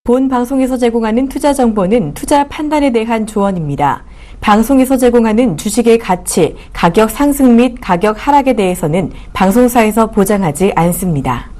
본 방송에서 제공하는 투자 정보는 투자 판단에 대한 조언입니다. 방송에서 제공하는 주식의 가치, 가격 상승 및 가격 하락에 대해서는 방송사에서 보장하지 않습니다.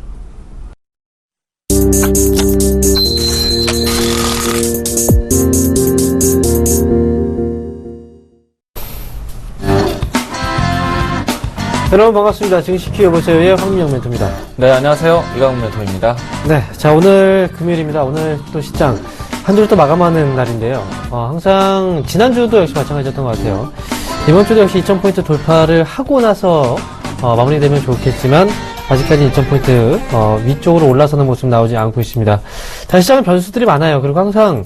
여러분 반갑습니다. 증시 키워보세요의 황민영 멘토입니다. 네, 안녕하세요. 이강훈 멘토입니다. 네, 자 오늘 금요일입니다. 오늘 또 시장 한 주를 또 마감하는 날인데요. 항상 지난주도 역시 마찬가지였던 것 같아요. 이번 주도 역시 2000포인트 돌파를 하고 나서 마무리되면 좋겠지만 아직까지 2000포인트 위쪽으로 올라서는 모습 나오지 않고 있습니다. 자, 시장은 변수들이 많아요. 그리고 항상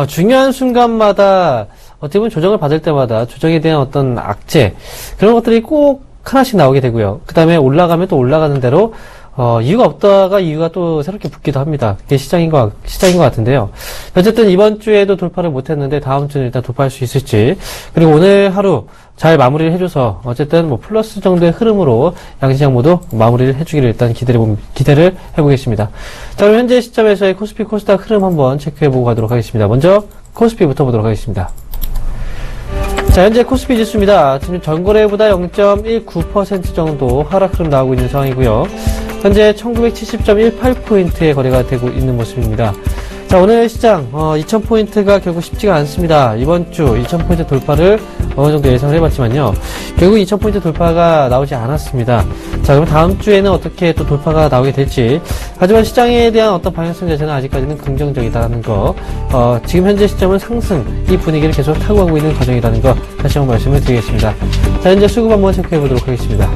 중요한 순간마다 어떻게 보면 조정을 받을 때마다 조정에 대한 어떤 악재 그런 것들이 꼭 하나씩 나오게 되고요. 그 다음에 올라가면 또 올라가는 대로 이유가 없다가 이유가 또 새롭게 붙기도 합니다. 그게 시장인 것 같은데요. 어쨌든 이번 주에도 돌파를 못했는데 다음 주는 일단 돌파할 수 있을지, 그리고 오늘 하루 잘 마무리를 해줘서 어쨌든 뭐 플러스 정도의 흐름으로 양시장 모두 마무리를 해주기를 일단 기대를 해보겠습니다. 자, 그럼 현재 시점에서의 코스피 코스닥 흐름 한번 체크해보고 가도록 하겠습니다. 먼저 코스피부터 보도록 하겠습니다. 자, 현재 코스피 지수입니다. 지금 전거래보다 0.19% 정도 하락 흐름 나오고 있는 상황이고요. 현재 1970.18포인트의 거래가 되고 있는 모습입니다. 자, 오늘 시장 2000포인트가 결국 쉽지가 않습니다. 이번 주 2000포인트 돌파를 어느 정도 예상을 해봤지만요, 결국 2000포인트 돌파가 나오지 않았습니다. 자, 그럼 다음 주에는 어떻게 또 돌파가 나오게 될지, 하지만 시장에 대한 어떤 방향성 자체는 아직까지는 긍정적이다라는 거, 지금 현재 시점은 상승, 이 분위기를 계속 타고 가고 있는 과정이라는 거 다시 한번 말씀을 드리겠습니다. 자, 현재 수급 한번 체크해 보도록 하겠습니다.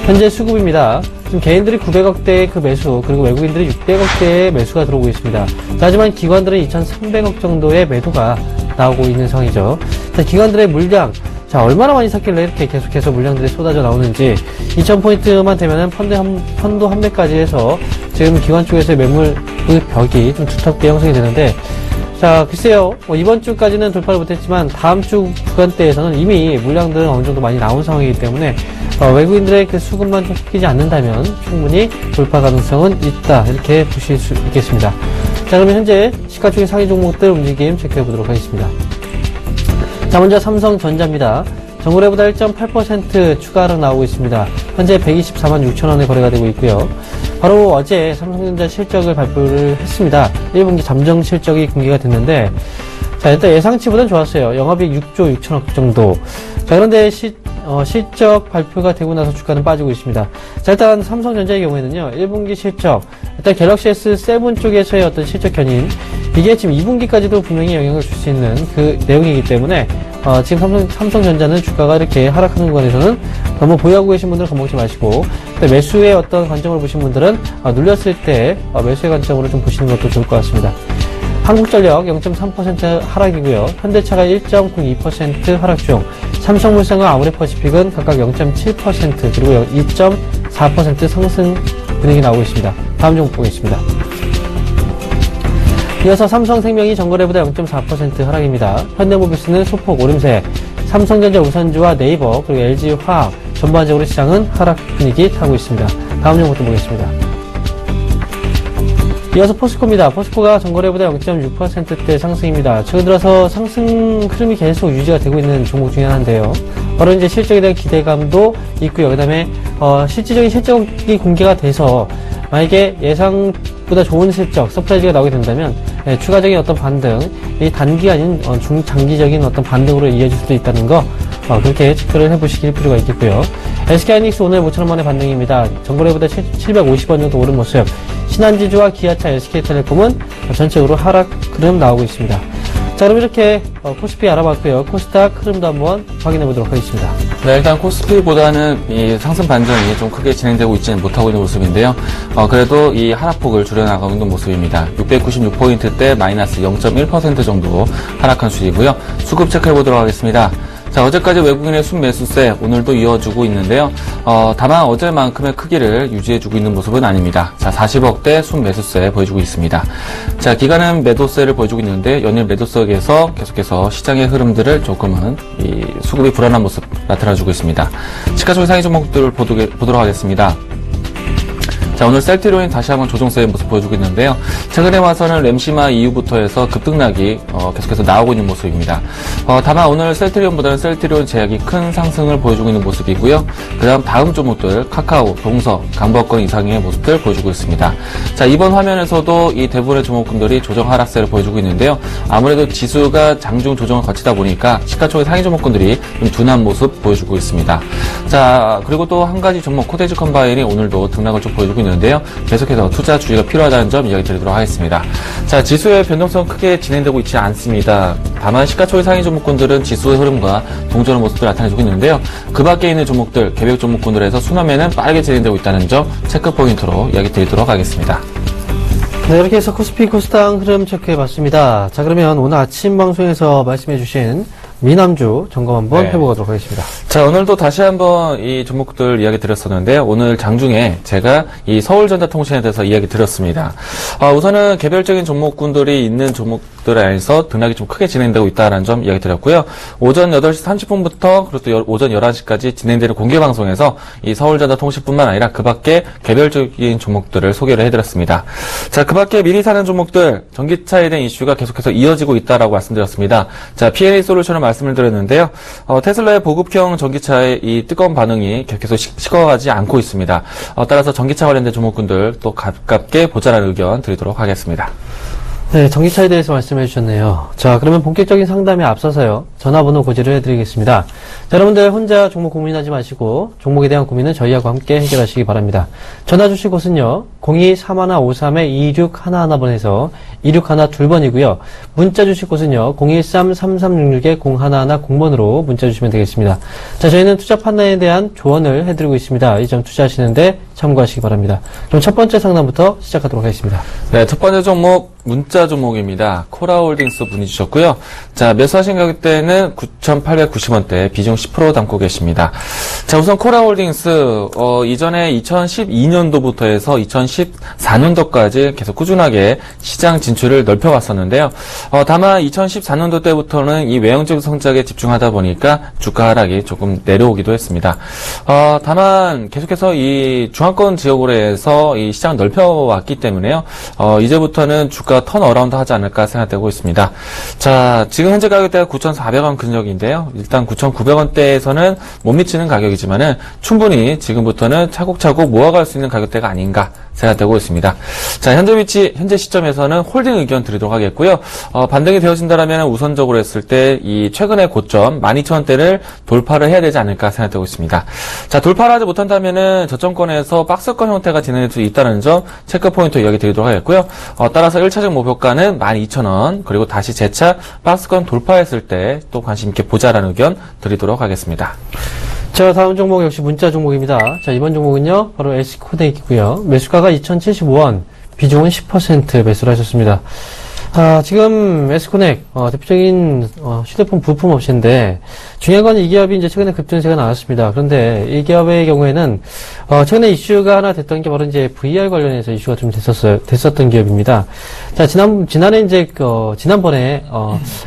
현재 수급입니다. 지금 개인들이 900억대의 그 매수, 그리고 외국인들이 600억대의 매수가 들어오고 있습니다. 자, 하지만 기관들은 2,300억 정도의 매도가 나오고 있는 상황이죠. 자, 기관들의 물량, 자, 얼마나 많이 샀길래 이렇게 계속해서 물량들이 쏟아져 나오는지, 2000포인트만 되면은 펀드 환매까지 해서 지금 기관 쪽에서의 매물 벽이 좀 두텁게 형성이 되는데, 자, 글쎄요, 이번 주까지는 돌파를 못했지만 다음 주 구간대에서는 이미 물량들은 어느 정도 많이 나온 상황이기 때문에 외국인들의 그 수급만 좀 섞이지 않는다면 충분히 돌파 가능성은 있다, 이렇게 보실 수 있겠습니다. 자, 그러면 현재 시가총액 상위 종목들 움직임 체크해 보도록 하겠습니다. 자, 먼저 삼성전자입니다. 전거래보다 1.8% 추가 하락 나오고 있습니다. 현재 124만 6천원에 거래가 되고 있고요. 바로 어제 삼성전자 실적을 발표를 했습니다. 1분기 잠정 실적이 공개가 됐는데, 자, 일단 예상치보다는 좋았어요. 영업이익 6조 6천억 정도. 자, 그런데 실적 발표가 되고 나서 주가는 빠지고 있습니다. 자, 일단 삼성전자의 경우에는요, 1분기 실적, 일단 갤럭시 S7 쪽에서의 어떤 실적 견인, 이게 지금 2분기까지도 분명히 영향을 줄 수 있는 그 내용이기 때문에 지금 삼성전자는 주가가 이렇게 하락하는 구간에서는 너무 보유하고 계신 분들은 겁먹지 마시고, 매수의 어떤 관점으로 보신 분들은 눌렸을 때 매수의 관점으로 좀 보시는 것도 좋을 것 같습니다. 한국전력 0.3% 하락이고요. 현대차가 1.02% 하락 중, 삼성물산과 아모레퍼시픽은 각각 0.7% 그리고 2.4% 상승 분위기 나오고 있습니다. 다음 종목 보겠습니다. 이어서 삼성생명이 전거래보다 0.4% 하락입니다. 현대모비스는 소폭 오름세, 삼성전자 우선주와 네이버 그리고 LG화학 전반적으로 시장은 하락 분위기 타고 있습니다. 다음 종목도 보겠습니다. 이어서 포스코입니다. 포스코가 전거래보다 0.6%대 상승입니다. 최근 들어서 상승 흐름이 계속 유지가 되고 있는 종목 중에 하나인데요. 바로 이제 실적에 대한 기대감도 있고요. 그 다음에 실질적인 실적이 공개가 돼서 만약에 예상보다 좋은 실적, 서프라이즈가 나오게 된다면 추가적인 어떤 반등, 이 단기 아닌 중장기적인 어떤 반등으로 이어질 수도 있다는 거, 그렇게 체크를 해보시길 필요가 있겠고요. SK하이닉스 오늘 5천원 만의 반등입니다. 전거래보다 750원 정도 오른 모습. 신한지주와 기아차, SK텔레콤은 전체적으로 하락 흐름 나오고 있습니다. 자, 그럼 이렇게 코스피 알아봤고요. 코스닥 흐름도 한번 확인해 보도록 하겠습니다. 네, 일단 코스피보다는 이 상승 반전이 좀 크게 진행되고 있지는 못하고 있는 모습인데요. 그래도 이 하락폭을 줄여나가고 있는 모습입니다. 696포인트대 마이너스 0.1% 정도 하락한 수이고요. 수급 체크해 보도록 하겠습니다. 자, 어제까지 외국인의 순매수세 오늘도 이어주고 있는데요. 다만 어제만큼의 크기를 유지해주고 있는 모습은 아닙니다. 자, 40억대 순매수세 보여주고 있습니다. 자, 기간은 매도세를 보여주고 있는데 연일 매도세에서 계속해서 시장의 흐름들을 조금은 이 수급이 불안한 모습 나타나주고 있습니다. 시가총액 상위 종목들을 보도록 하겠습니다. 자, 오늘 셀트리온이 다시 한번 조정세의 모습 보여주고 있는데요. 최근에 와서는 램시마 이후부터 해서 급등락이 계속해서 나오고 있는 모습입니다. 다만 오늘 셀트리온보다는 셀트리온 제약이 큰 상승을 보여주고 있는 모습이고요. 다음 종목들 카카오, 동서, 강보권 이상의 모습들 보여주고 있습니다. 자, 이번 화면에서도 이 대부분의 종목군들이 조정 하락세를 보여주고 있는데요. 아무래도 지수가 장중 조정을 거치다 보니까 시가총액 상위 종목군들이 좀 둔한 모습 보여주고 있습니다. 자, 그리고 또 한 가지 종목 코데지 컴바인이 오늘도 등락을 좀 보여주고 있는데요. 계속해서 투자 주의가 필요하다는 점 이야기 드리도록 하겠습니다. 자, 지수의 변동성 크게 진행되고 있지 않습니다. 다만 시가총액 상위 종목군들은 지수의 흐름과 동전의 모습을 나타내주고 있는데요. 그 밖에 있는 종목들, 개별 종목군들에서 순환매는 빠르게 진행되고 있다는 점 체크 포인트로 이야기 드리도록 하겠습니다. 네, 이렇게 해서 코스피 코스닥 흐름 체크해봤습니다. 자, 그러면 오늘 아침 방송에서 말씀해주신 미남주 점검 한번 해보도록 하겠습니다. 자, 오늘도 다시 한번 이 종목들 이야기 드렸었는데요. 오늘 장중에 제가 이 서울전자통신에 대해서 이야기 드렸습니다. 우선은 개별적인 종목군들이 있는 종목들 안에서 등락이 좀 크게 진행되고 있다는 점 이야기 드렸고요. 오전 8시 30분부터 그리고 또 오전 11시까지 진행되는 공개방송에서 이 서울전자통신뿐만 아니라 그 밖에 개별적인 종목들을 소개를 해드렸습니다. 자, 그 밖에 미리 사는 종목들, 전기차에 대한 이슈가 계속해서 이어지고 있다라고 말씀드렸습니다. 자, P&A 솔루션을 말씀을 드렸는데요. 테슬라의 보급형 전기차의 이 뜨거운 반응이 계속해서 식어가지 않고 있습니다. 따라서 전기차 관련된 종목군들 또 가깝게 보자라는 의견 드리도록 하겠습니다. 네, 전기차에 대해서 말씀해 주셨네요. 자, 그러면 본격적인 상담에 앞서서요. 전화번호 고지를 해드리겠습니다. 자, 여러분들 혼자 종목 고민하지 마시고 종목에 대한 고민은 저희하고 함께 해결하시기 바랍니다. 전화 주실 곳은요. 023153-2611번에서 2612번이고요. 문자 주실 곳은요. 013-3366-0110번으로 문자 주시면 되겠습니다. 자, 저희는 투자 판단에 대한 조언을 해드리고 있습니다. 이 점 투자하시는데 참고하시기 바랍니다. 그럼 첫 번째 상담부터 시작하도록 하겠습니다. 네, 첫 번째 종목 문자 종목입니다. 코라홀딩스 문의 주셨고요. 자, 매수하신 가격대는 9,890원대, 비중 10% 담고 계십니다. 자, 우선 코라홀딩스 이전에 2012년도부터 해서 2014년도까지 계속 꾸준하게 시장 진출을 넓혀왔었는데요. 다만 2014년도 때부터는 이 외형적 성장에 집중하다 보니까 주가 하락이 조금 내려오기도 했습니다. 다만 계속해서 이 중앙권 지역으로 해서 이 시장을 넓혀왔기 때문에요. 이제부터는 주가 턴어라운드 하지 않을까 생각되고 있습니다. 자, 지금 현재 가격대가 9,400원 근적인데요. 일단 9,900원대에서는 못 미치는 가격이지만은 충분히 지금부터는 차곡차곡 모아갈 수 있는 가격대가 아닌가 생각되고 있습니다. 자, 현재 시점에서는 홀딩 의견 드리도록 하겠고요. 반등이 되어진다라면 우선적으로 했을 때 이 최근의 고점 12,000원대를 돌파를 해야 되지 않을까 생각되고 있습니다. 자, 돌파를 하지 못한다면은 저점권에서 박스권 형태가 진행될 수 있다는 점 체크 포인트 이야기 드리도록 하겠고요. 따라서 1차적 목표가는 12,000원, 그리고 다시 재차 박스권 돌파했을 때 또 관심 있게 보자라는 의견 드리도록 하겠습니다. 자, 다음 종목 역시 문자 종목입니다. 자, 이번 종목은요, 바로 S코넥이고요. 매수가가 2,075원, 비중은 10% 매수를 하셨습니다. 지금 S코넥, 대표적인, 휴대폰 부품 업체인데, 중요한 건 이 기업이 이제 최근에 급등세가 나왔습니다. 그런데 이 기업의 경우에는, 최근에 이슈가 하나 됐던 게 바로 이제 VR 관련해서 이슈가 좀 됐었던 기업입니다. 자, 지난해 이제, 지난번에,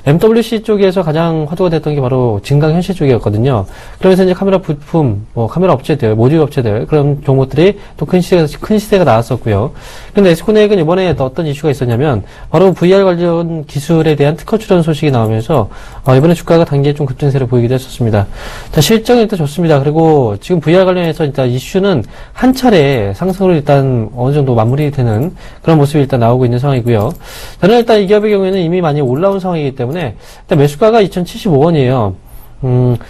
MWC 쪽에서 가장 화두가 됐던 게 바로 증강현실 쪽이었거든요. 그러면서 이제 카메라 부품, 카메라 업체들, 모듈 업체들, 그런 종목들이 또 큰 시세가 나왔었고요. 그런데 S코넥은 이번에 어떤 이슈가 있었냐면, 바로 VR 관련 기술에 대한 특허 출원 소식이 나오면서 이번에 주가가 단기에 좀 급등세를 보이기도 했었습니다. 자, 실적은 일단 좋습니다. 그리고 지금 VR 관련해서 일단 이슈는 한 차례 상승으로 일단 어느 정도 마무리되는 그런 모습이 일단 나오고 있는 상황이고요. 저는 일단 이 기업의 경우에는 이미 많이 올라온 상황이기 때문에 일단 매수가가 2,075원이에요.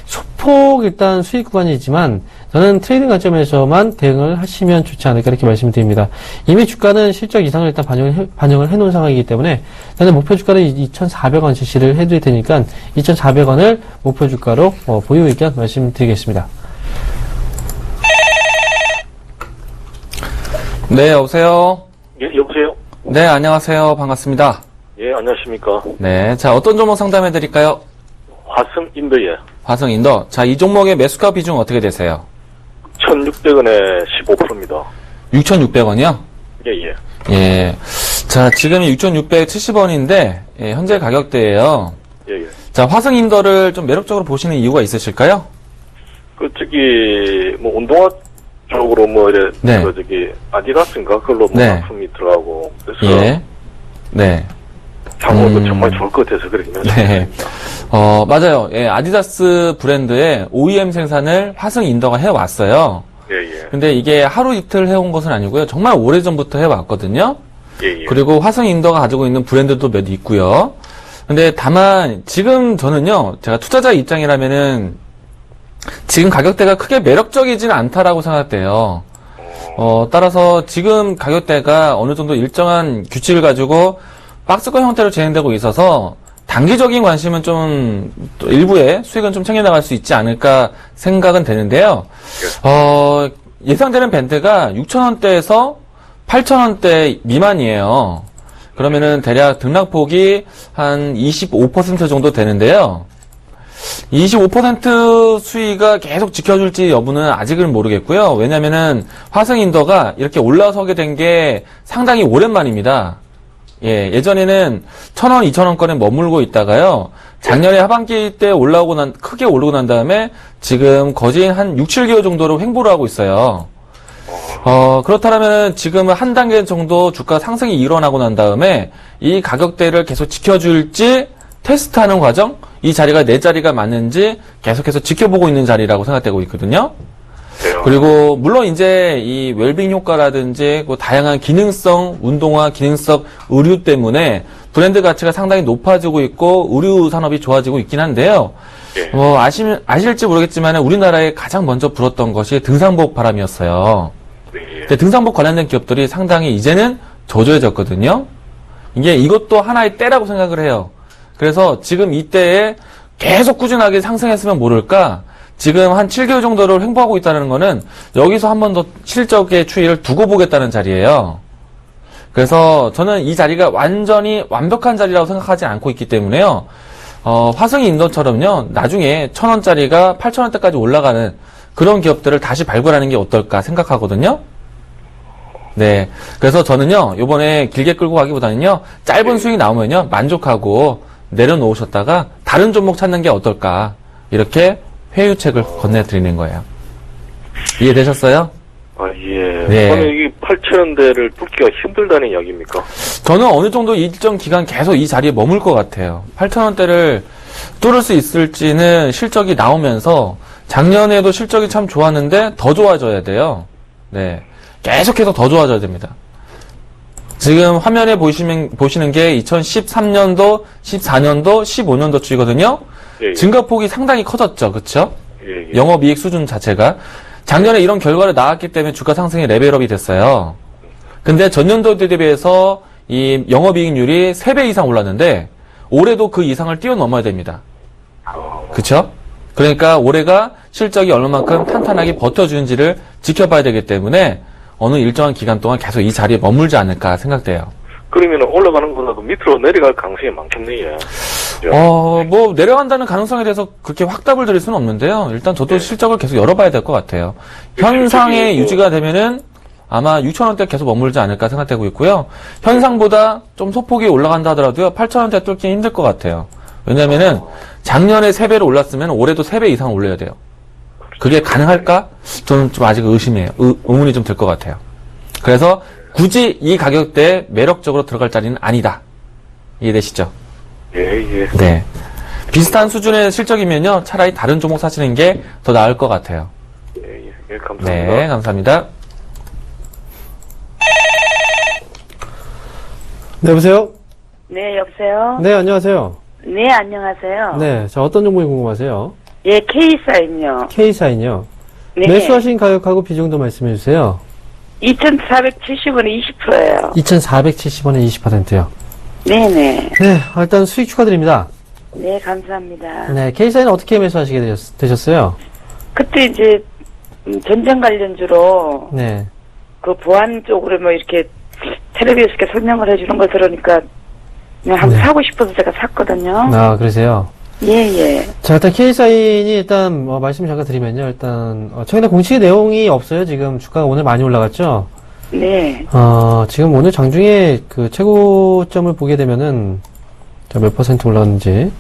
소폭 일단 수익 구간이지만 저는 트레이딩 관점에서만 대응을 하시면 좋지 않을까 이렇게 말씀드립니다. 이미 주가는 실적 이상을 일단 반영을 해놓은 상황이기 때문에 저는 목표 주가를 2,400원 제시를 해드릴 테니까 2,400원을 목표 주가로 보유 의견 말씀드리겠습니다. 네, 여보세요? 예, 여보세요? 네, 안녕하세요. 반갑습니다. 예, 안녕하십니까? 네, 자, 어떤 종목 상담해 드릴까요? 화성인더예. 화성인더. 자, 이 종목의 매수가 비중 어떻게 되세요? 1,600원에 15%입니다. 6,600원이요? 예, 예. 예. 자, 지금이 6,670원인데, 예, 현재 가격대예요. 예, 예. 자, 화성인더를 좀 매력적으로 보시는 이유가 있으실까요? 운동화 쪽으로 뭐 이래 네. 그 저기 아디다스인가 그걸로 뭐 네. 납품이 들어가고 그래서 예. 네. 장어도 정말 좋을 것 같아서 그렇게 네. 말씀드립니다. 맞아요. 예, 아디다스 브랜드의 OEM 생산을 화승 인더가 해왔어요. 예, 예. 근데 이게 하루 이틀 해온 것은 아니고요. 정말 오래전부터 해왔거든요. 예, 예. 그리고 화승 인더가 가지고 있는 브랜드도 몇 있고요. 근데 다만 지금 저는요. 제가 투자자 입장이라면은 지금 가격대가 크게 매력적이지는 않다라고 생각돼요. 따라서 지금 가격대가 어느 정도 일정한 규칙을 가지고 박스권 형태로 진행되고 있어서 단기적인 관심은 좀, 또 일부의 수익은 좀 챙겨나갈 수 있지 않을까 생각은 되는데요. 예상되는 밴드가 6,000원대에서 8,000원대 미만이에요. 그러면은 대략 등락폭이 한 25% 정도 되는데요. 25% 수위가 계속 지켜줄지 여부는 아직은 모르겠고요. 왜냐면은 화승인더가 이렇게 올라서게 된 게 상당히 오랜만입니다. 예, 예전에는 1,000원, 2,000원권에 머물고 있다가요. 작년에 하반기 때 크게 오르고 난 다음에 지금 거진 한 6, 7개월 정도로 횡보를 하고 있어요. 그렇다면 지금은 한 단계 정도 주가 상승이 일어나고 난 다음에 이 가격대를 계속 지켜줄지 테스트하는 과정, 이 자리가 내 자리가 맞는지 계속해서 지켜보고 있는 자리라고 생각되고 있거든요. 그리고 물론 이제 이 웰빙 효과라든지 그 다양한 기능성 운동화, 기능성 의류 때문에 브랜드 가치가 상당히 높아지고 있고 의류 산업이 좋아지고 있긴 한데요. 예. 아실지 모르겠지만 우리나라에 가장 먼저 불었던 것이 등산복 바람이었어요. 예. 근데 등산복 관련된 기업들이 상당히 이제는 저조해졌거든요. 이것도 하나의 때라고 생각을 해요. 그래서 지금 이때에 계속 꾸준하게 상승했으면 모를까. 지금 한 7개월 정도를 횡보하고 있다는 거는 여기서 한 번 더 실적의 추이를 두고 보겠다는 자리예요. 그래서 저는 이 자리가 완전히 완벽한 자리라고 생각하지 않고 있기 때문에요. 화승 인더처럼요. 나중에 1,000원짜리가 8,000원대까지 올라가는 그런 기업들을 다시 발굴하는 게 어떨까 생각하거든요. 네. 그래서 저는요. 요번에 길게 끌고 가기보다는요. 짧은 수익이 나오면요. 만족하고 내려놓으셨다가 다른 종목 찾는 게 어떨까. 이렇게 회유책을 건네드리는 거예요. 이해되셨어요? 아, 예. 네. 그러면 이게 8,000원대를 뚫기가 힘들다는 이야기입니까? 저는 어느 정도 일정 기간 계속 이 자리에 머물 것 같아요. 8,000원대를 뚫을 수 있을지는 실적이 나오면서 작년에도 실적이 참 좋았는데 더 좋아져야 돼요. 네. 계속해서 더 좋아져야 됩니다. 지금 화면에 보시는 게 2013년도, 14년도, 15년도 추이거든요. 예. 증가폭이 상당히 커졌죠. 그쵸? 예, 예. 영업이익 수준 자체가. 작년에 이런 결과를 나왔기 때문에 주가 상승이 레벨업이 됐어요. 근데 전년도 대비해서 이 영업이익률이 3배 이상 올랐는데 올해도 그 이상을 뛰어넘어야 됩니다. 그쵸? 그러니까 올해가 실적이 얼마만큼 탄탄하게 버텨주는지를 지켜봐야 되기 때문에 어느 일정한 기간 동안 계속 이 자리에 머물지 않을까 생각돼요. 그러면 올라가는 것보다도 밑으로 내려갈 가능성이 많겠네요. 뭐 내려간다는 가능성에 대해서 그렇게 확답을 드릴 수는 없는데요. 일단 저도 실적을 계속 열어봐야 될 것 같아요. 현상의 유지가 되면은 아마 6,000원대 계속 머물지 않을까 생각되고 있고요. 현상보다 좀 소폭이 올라간다 하더라도요. 8,000원대 뚫기 힘들 것 같아요. 왜냐면은 작년에 3배로 올랐으면 올해도 3배 이상 올려야 돼요. 그게 가능할까? 저는 좀 아직 의심해요. 의문이 좀 들 것 같아요. 그래서 굳이 이 가격대에 매력적으로 들어갈 자리는 아니다. 이해되시죠? 예, 예. 네. 비슷한 수준의 실적이면요. 차라리 다른 종목 사시는 게 더 나을 것 같아요. 예, 예. 예, 감사합니다. 네, 감사합니다. 네, 여보세요? 네, 여보세요? 네, 안녕하세요. 네, 안녕하세요. 네, 자, 어떤 종목이 궁금하세요? 예, K사인요. K사인요. 네. 매수하신 가격하고 비중도 말씀해 주세요. 2,470원에 20%예요. 2,470원에 20%요. 네네. 네, 일단 수익 축하드립니다. 네, 감사합니다. 네, K사인은 어떻게 매수하시게 되셨어요? 그때 이제, 전쟁 관련주로, 네. 그 보안 쪽으로 뭐 이렇게 텔레비에서 이렇게 설명을 해주는 걸 들으니까, 그냥 한번 네. 사고 싶어서 제가 샀거든요. 아, 그러세요? 예, 예. 자, 일단 K사인이 일단, 말씀 잠깐 드리면요. 일단, 최근에 공시 내용이 없어요. 지금 주가가 오늘 많이 올라갔죠? 네. 지금 오늘 장중에 그 최고점을 보게 되면은, 몇 퍼센트 올랐는지,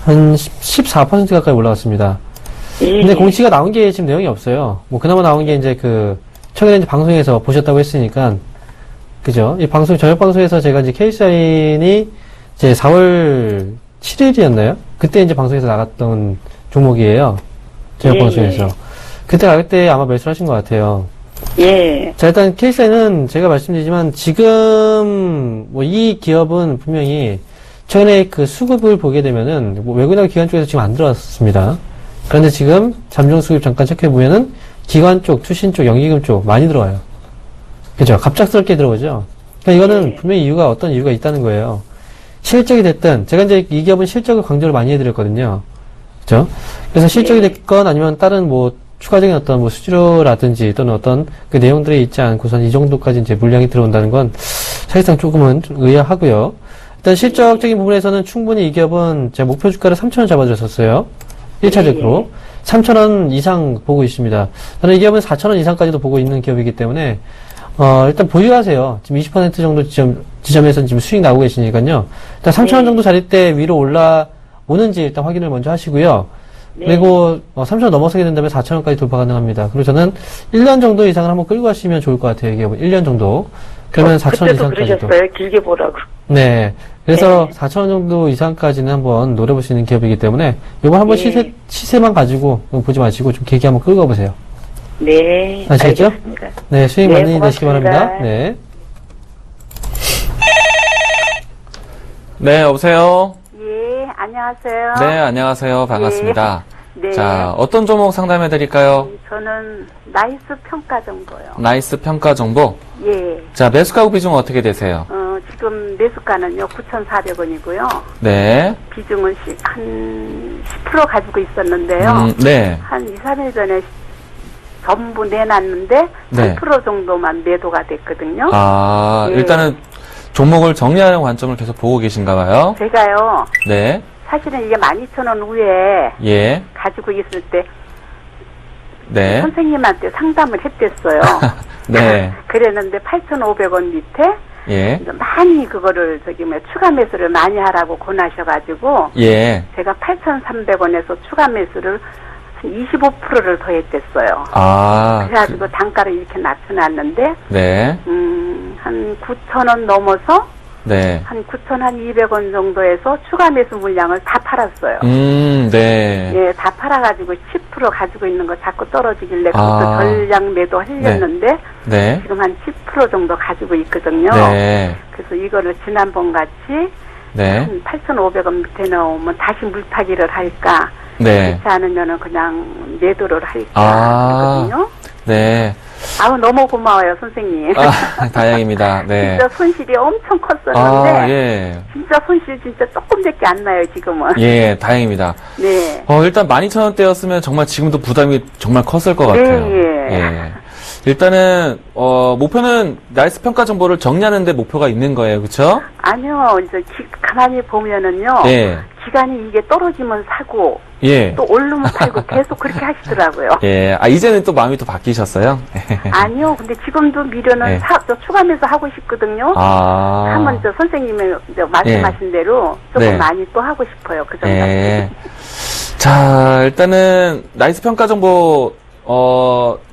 한 14% 가까이 올라갔습니다. 예. 근데 공시가 나온 게 지금 내용이 없어요. 뭐, 그나마 나온 게 이제 그, 최근에 이제 방송에서 보셨다고 했으니까, 그죠? 이 방송, 저녁 방송에서 제가 이제 K사인이 이제 4월 7일이었나요? 그때 이제 방송에서 나갔던 종목이에요. 저녁 예, 방송에서. 그때 나갈 때 아마 매수를 하신 것 같아요. 예. 자, 일단 K사인은 제가 말씀드리지만 지금 뭐 이 기업은 분명히 최근에 그 수급을 보게 되면은 뭐 외국이나 기관 쪽에서 지금 안 들어왔습니다. 그런데 지금 잠정 수급 잠깐 체크해보면은 기관 쪽, 투신 쪽, 연기금 쪽 많이 들어와요. 그죠? 갑작스럽게 들어오죠? 그러니까 이거는 네. 분명히 어떤 이유가 있다는 거예요. 실적이 됐든, 제가 이제 이 기업은 실적을 강조를 많이 해드렸거든요. 그죠? 그래서 실적이 네. 됐건 아니면 다른 뭐 추가적인 어떤 뭐 수수료라든지 또는 어떤 그 내용들이 있지 않고선 이 정도까지 이제 물량이 들어온다는 건 사실상 조금은 좀 의아하고요. 일단 실적적인 부분에서는 충분히 이 기업은 제가 목표 주가를 3,000원 잡아줬었어요. 1차적으로. 3,000원 이상 보고 있습니다. 저는 이 기업은 4,000원 이상까지도 보고 있는 기업이기 때문에, 일단 보유하세요. 지금 20% 정도 지점에서 지금 수익 나오고 계시니까요. 일단 3,000원 정도 자리 때 위로 올라오는지 일단 확인을 먼저 하시고요. 네. 그리고 3,000원 넘어서게 된다면 4,000원까지 돌파 가능합니다. 그리고 저는 1년 정도 이상을 한번 끌고 가시면 좋을 것 같아요. 이 기업은 1년 정도. 그러면 4,000원 그때도 이상까지도. 그러셨어요. 길게 보라고. 네. 그래서 네. 4,000원 정도 이상까지는 한번 노려볼 수 있는 기업이기 때문에 요거 한번 네. 시세만 가지고 보지 마시고 좀 길게 한번 끌고 가보세요. 네. 아시겠죠? 알겠습니다. 네, 수익 네, 많이 내시기 고맙습니다. 바랍니다. 네. 네, 여보세요? 예, 안녕하세요. 네, 안녕하세요. 반갑습니다. 네. 자, 어떤 종목 상담해 드릴까요? 저는 나이스 평가 정도요. 나이스 평가 정보. 예. 자, 매수가구 비중은 어떻게 되세요? 지금 매수가는요, 9,400원이고요. 네. 비중은 한 10% 가지고 있었는데요. 네. 한 2, 3일 전에 전부 내놨는데, 네. 3% 정도만 매도가 됐거든요. 아, 예. 일단은 종목을 정리하는 관점을 계속 보고 계신가 봐요. 제가요, 네. 사실은 이게 12,000원 후에 예. 가지고 있을 때, 네. 선생님한테 상담을 했댔어요. 네. 그랬는데 8,500원 밑에 예. 많이 그거를 추가 매수를 많이 하라고 권하셔가지고 예. 제가 8,300원에서 추가 매수를 25%를 더했댔어요. 아. 그래가지고 단가를 이렇게 낮춰놨는데 네. 한 9,000원 넘어서 네. 한 9,200원 정도에서 추가 매수 물량을 다 팔았어요. 네. 예, 다 팔아가지고 10% 가지고 있는 거 자꾸 떨어지길래 그것도 아. 전량 매도 하려는데 네. 지금 한 10% 정도 가지고 있거든요. 네. 그래서 이거를 지난번 같이 네. 한 8,500원 밑에 나오면 다시 물타기를 할까? 네. 그렇지 않으면은 그냥 매도를 할까? 아. 했거든요. 네. 아우, 너무 고마워요, 선생님. 아, 다행입니다. 네. 진짜 손실이 엄청 컸었는데, 아, 예. 진짜 손실 진짜 조금밖에 안 나요, 지금은. 예, 다행입니다. 네. 일단 12,000원대였으면 정말 지금도 부담이 정말 컸을 것 같아요. 예. 일단은, 목표는 나이스 평가 정보를 정리하는데 목표가 있는 거예요. 그쵸? 아니요, 이제 가만히 보면은요. 예. 기간이 이게 떨어지면 사고, 예. 또 오르면 팔고 계속 그렇게 하시더라고요. 예. 아, 이제는 또 마음이 또 바뀌셨어요? 아니요, 근데 지금도 미련은 예. 저 추가매수 하고 싶거든요. 아. 한번 선생님이 말씀하신 대로 조금 네. 많이 또 하고 싶어요. 그 정도. 예. 자, 일단은, 나이스 평가 정보,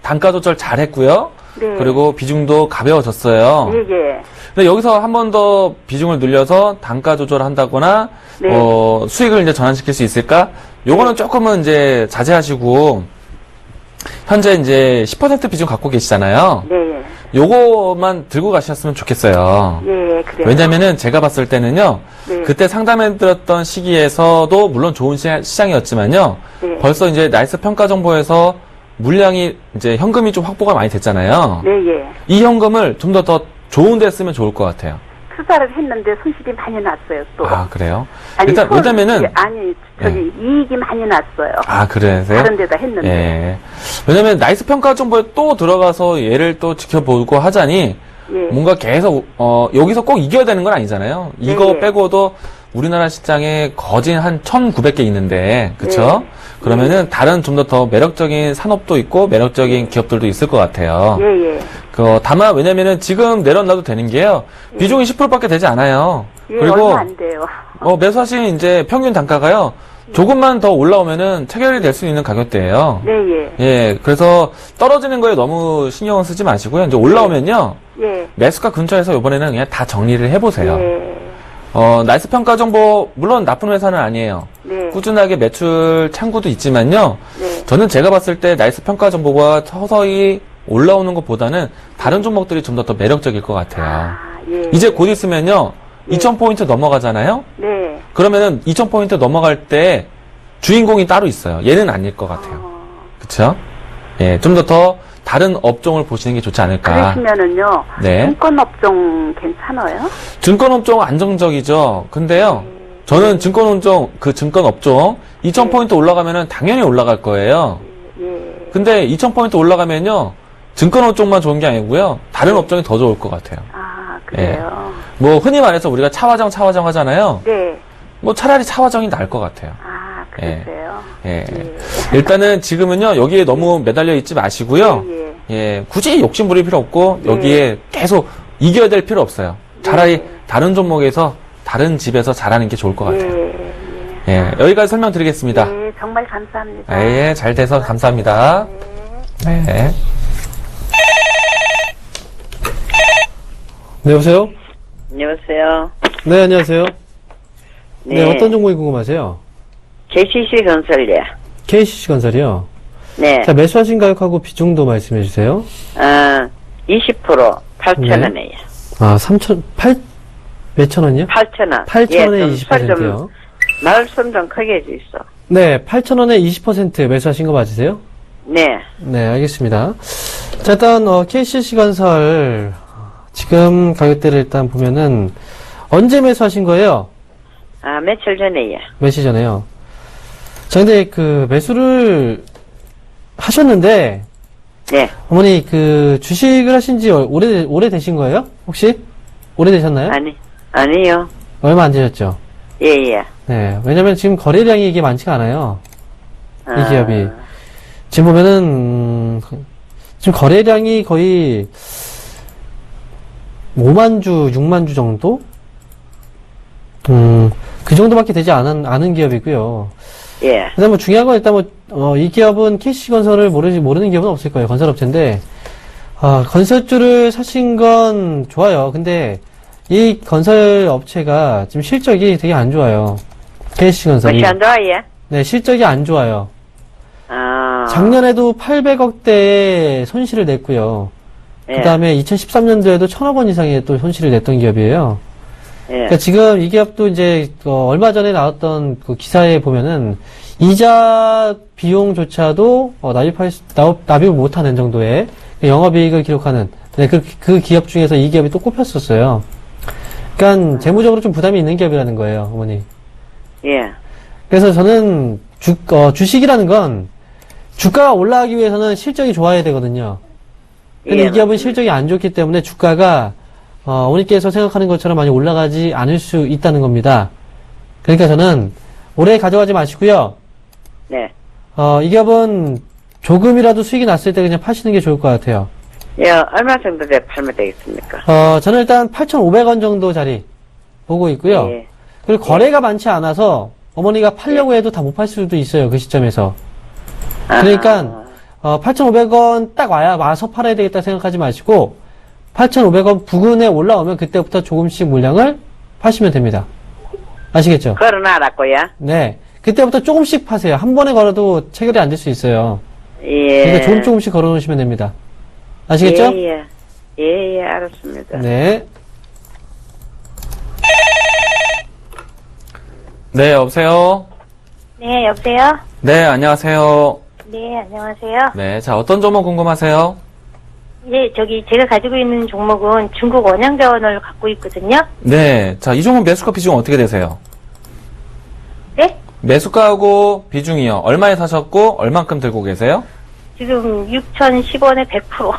단가 조절 잘 했고요. 네. 그리고 비중도 가벼워졌어요. 예. 근데 여기서 한 번 더 비중을 늘려서 단가 조절을 한다거나, 네. 수익을 이제 전환시킬 수 있을까? 요거는 조금은 이제 자제하시고, 현재 이제 10% 비중 갖고 계시잖아요. 네. 요거만 들고 가셨으면 좋겠어요. 예, 그래요. 왜냐면은 제가 봤을 때는요, 네. 그때 상담해드렸던 시기에서도 물론 좋은 시장이었지만요, 네. 벌써 이제 나이스 평가 정보에서 물량이 이제 현금이 좀 확보가 많이 됐잖아요. 네, 예. 이 현금을 좀 더 좋은 데 쓰면 좋을 것 같아요. 투자를 했는데 손실이 많이 났어요, 또. 아, 그래요? 아니, 왜냐면은, 아니, 이익이 많이 났어요. 아, 그러세요? 다른 데다 했는데. 예. 왜냐면 나이스 평가 정보에 또 들어가서 얘를 또 지켜보고 하자니, 예. 뭔가 계속, 여기서 꼭 이겨야 되는 건 아니잖아요. 이거 네. 빼고도 우리나라 시장에 거진 한 1,900개 있는데, 그쵸? 네. 그러면은 다른 좀 더 매력적인 산업도 있고, 매력적인 기업들도 있을 것 같아요. 예, 예. 다만, 왜냐면은 지금 내려놔도 되는 게요. 비중이 10%밖에 되지 않아요. 예, 그리고, 얼마 안 돼요. 매수하신 이제 평균 단가가요. 조금만 더 올라오면은 체결이 될 수 있는 가격대예요. 네, 예. 예, 그래서 떨어지는 거에 너무 신경을 쓰지 마시고요. 이제 올라오면요. 예. 매수가 근처에서 이번에는 그냥 다 정리를 해보세요. 예. 날스 평가 정보, 물론 나쁜 회사는 아니에요. 네. 꾸준하게 매출 창구도 있지만요. 네. 저는 제가 봤을 때 날스 평가 정보가 서서히 올라오는 것보다는 다른 종목들이 좀 더 매력적일 것 같아요. 아, 예. 이제 곧 있으면요. 네. 2000포인트 넘어가잖아요. 네. 그러면은 2000포인트 넘어갈 때 주인공이 따로 있어요. 얘는 아닐 것 같아요. 그쵸? 예, 좀 더 다른 업종을 보시는 게 좋지 않을까. 그러시면은요. 네. 증권업종 괜찮아요? 증권업종 안정적이죠. 근데요. 저는 증권업종 2000포인트 올라가면은 당연히 올라갈 거예요. 예. 근데 2000포인트 올라가면요. 증권업종만 좋은 게 아니고요. 다른 업종이 더 좋을 것 같아요. 아, 그래요? 뭐 흔히 말해서 우리가 차화정 하잖아요. 네. 뭐 차라리 차화정이 나을 것 같아요. 아, 그러세요? 예. 일단은 지금은요, 여기에 너무 매달려 있지 마시고요. 예. 예, 굳이 욕심 부릴 필요 없고, 여기에 계속 이겨야 될 필요 없어요. 차라리 다른 종목에서, 다른 집에서 잘하는 게 좋을 것 같아요. 예, 여기까지 설명드리겠습니다. 네, 정말 감사합니다. 예, 잘 돼서 감사합니다. 네. 네, 여보세요? 안녕하세요. 네, 안녕하세요. 네, 네. 어떤 종목이 궁금하세요? KCC 건설이요. KCC 건설이요. 네. 자, 매수하신 가격하고 비중도 말씀해 주세요. 20% 8,000원이에요. 아, 몇천 원이요? 8,000원. 8,000원에 20%요. 말씀 좀 크게 해주있어. 네, 8,000원에 20% 매수하신 거 맞으세요? 네. 네, 알겠습니다. 자, 일단, KCC 건설, 지금 가격대를 일단 보면은, 언제 매수하신 거예요? 며칠 전에요. 며칠 전에요. 자, 근데 매수를 하셨는데, 네. 어머니, 주식을 하신 지 오래 되신 거예요? 혹시? 오래 되셨나요? 아니요. 얼마 안 되셨죠? 예, 예. 네, 왜냐면 지금 거래량이 이게 많지가 않아요. 이 기업이. 지금 보면은, 지금 거래량이 거의 5만 주, 6만 주 정도? 그 정도밖에 되지 않은 기업이고요. 예. 그다음 뭐 중요한 건 일단 이 기업은 KCC 건설을 모르는 기업은 없을 거예요. 건설업체인데, 건설주를 사신 건 좋아요. 근데 이 건설업체가 지금 실적이 되게 안 좋아요. KCC 건설이. 맛이 안 좋아요? 네, 실적이 안 좋아요. 아. 작년에도 800억대의 손실을 냈고요. 예. 그 다음에 2013년도에도 1000억 원 이상의 또 손실을 냈던 기업이에요. 예. 그러니까 지금 이 기업도 이제 얼마 전에 나왔던 그 기사에 보면은 이자 비용조차도 납입을 못하는 정도의 영업이익을 기록하는 그 기업 중에서 이 기업이 또 꼽혔었어요. 그러니까 재무적으로 좀 부담이 있는 기업이라는 거예요, 어머니. 예. 그래서 저는 주식이라는 건 주가가 올라가기 위해서는 실적이 좋아야 되거든요. 근데 예, 이 기업은 맞습니다. 실적이 안 좋기 때문에 주가가 어머니께서 생각하는 것처럼 많이 올라가지 않을 수 있다는 겁니다. 그러니까 저는 오래 가져가지 마시고요. 네. 이 기업은 조금이라도 수익이 났을 때 그냥 파시는 게 좋을 것 같아요. 예, 얼마 정도 돼 팔면 되겠습니까? 저는 일단 8,500원 정도 자리 보고 있고요. 예. 그리고 거래가 많지 않아서 어머니가 팔려고 해도 다 못 팔 수도 있어요. 그 시점에서. 그러니까 8,500원 딱 와서 팔아야 되겠다 생각하지 마시고 8,500원 부근에 올라오면 그때부터 조금씩 물량을 파시면 됩니다. 아시겠죠? 걸어놔놨고요. 네. 그때부터 조금씩 파세요. 한 번에 걸어도 체결이 안 될 수 있어요. 예. 그러니까 조금씩 걸어 놓으시면 됩니다. 아시겠죠? 예, 예. 예, 예, 알았습니다. 네. 네, 여보세요? 네, 여보세요? 네, 안녕하세요. 네, 안녕하세요. 네, 자, 어떤 종목 궁금하세요? 예, 제가 가지고 있는 종목은 중국 원양자원을 갖고 있거든요. 네, 자, 이 종목 매수가 비중 어떻게 되세요? 네? 매수가하고 비중이요. 얼마에 사셨고, 얼만큼 들고 계세요? 지금 6,010원에 100%.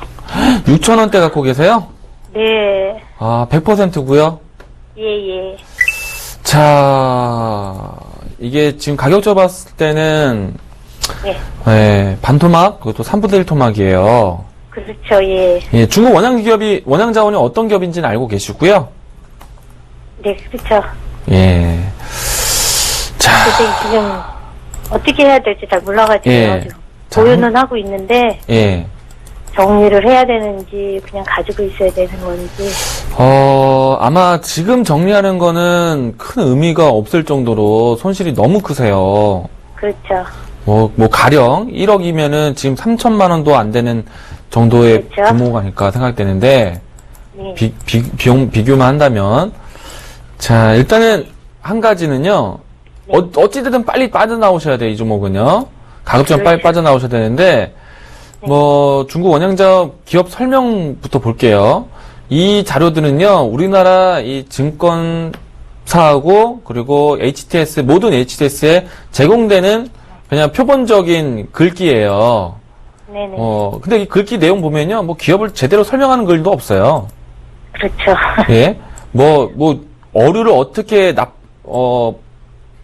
6,000원대 갖고 계세요? 네, 100%고요. 예, 예. 자, 이게 지금 가격적으로 봤을 때는, 예. 네, 반토막, 그것도 3분의 1 토막이에요. 그렇죠, 예. 예, 중국 원양자원이 어떤 기업인지는 알고 계시고요. 네, 그렇죠. 예. 자, 근데 지금 어떻게 해야 될지 잘 몰라가지고요. 예. 지금 보유는 하고 있는데 예. 정리를 해야 되는지 그냥 가지고 있어야 되는 건지. 아마 지금 정리하는 거는 큰 의미가 없을 정도로 손실이 너무 크세요. 그렇죠. 뭐 가령 1억이면은 지금 3천만 원도 안 되는 정도의 그렇죠. 규모가 아닐까 생각되는데, 네. 비교만 한다면. 자, 일단은 한 가지는요, 어찌됐든 빨리 빠져나오셔야 돼요, 이 종목은요. 가급적 빨리 그렇죠. 빠져나오셔야 되는데, 중국 원양자업 기업 설명부터 볼게요. 이 자료들은요, 우리나라 이 증권사하고, 그리고 HTS, 모든 HTS에 제공되는 그냥 표본적인 글귀예요. 네네. 근데 이 글귀 내용 보면요, 뭐 기업을 제대로 설명하는 글도 없어요. 그렇죠. 예. 어류를 어떻게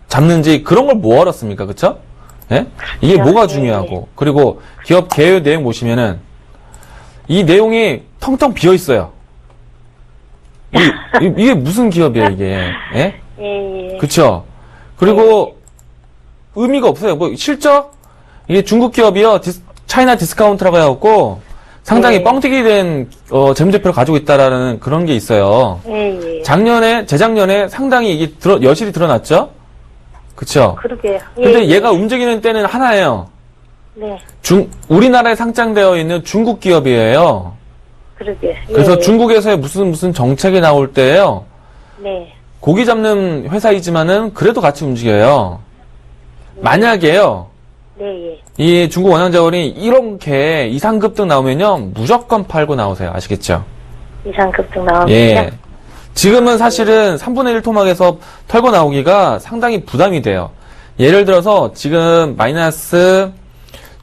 잡는지 그런 걸 뭐 알았습니까? 그쵸? 예? 이게 그렇죠. 뭐가 네. 중요하고. 그리고 기업 개요 내용 보시면은 이 내용이 텅텅 비어 있어요. 이게 무슨 기업이에요, 이게? 예? 예, 예. 그쵸? 그리고 의미가 없어요. 뭐 실적? 이게 중국 기업이요. 차이나 디스카운트라고 해갖고 상당히 네. 뻥튀기 된 재무제표를 가지고 있다라는 그런 게 있어요. 예, 예. 재작년에 상당히 이게 여실히 드러났죠? 그쵸? 그러게요. 예, 근데 예. 얘가 움직이는 때는 하나예요. 네. 우리나라에 상장되어 있는 중국 기업이에요. 그러게. 그래서 예, 중국에서의 무슨 정책이 나올 때에요. 네. 고기 잡는 회사이지만은 그래도 같이 움직여요. 만약에요. 네, 예. 이 중국 원양자원이 이렇게 이상급등 나오면요. 무조건 팔고 나오세요. 아시겠죠? 이상급등 나오면. 예. 지금은 사실은 3분의 1 토막에서 털고 나오기가 상당히 부담이 돼요. 예를 들어서 지금 마이너스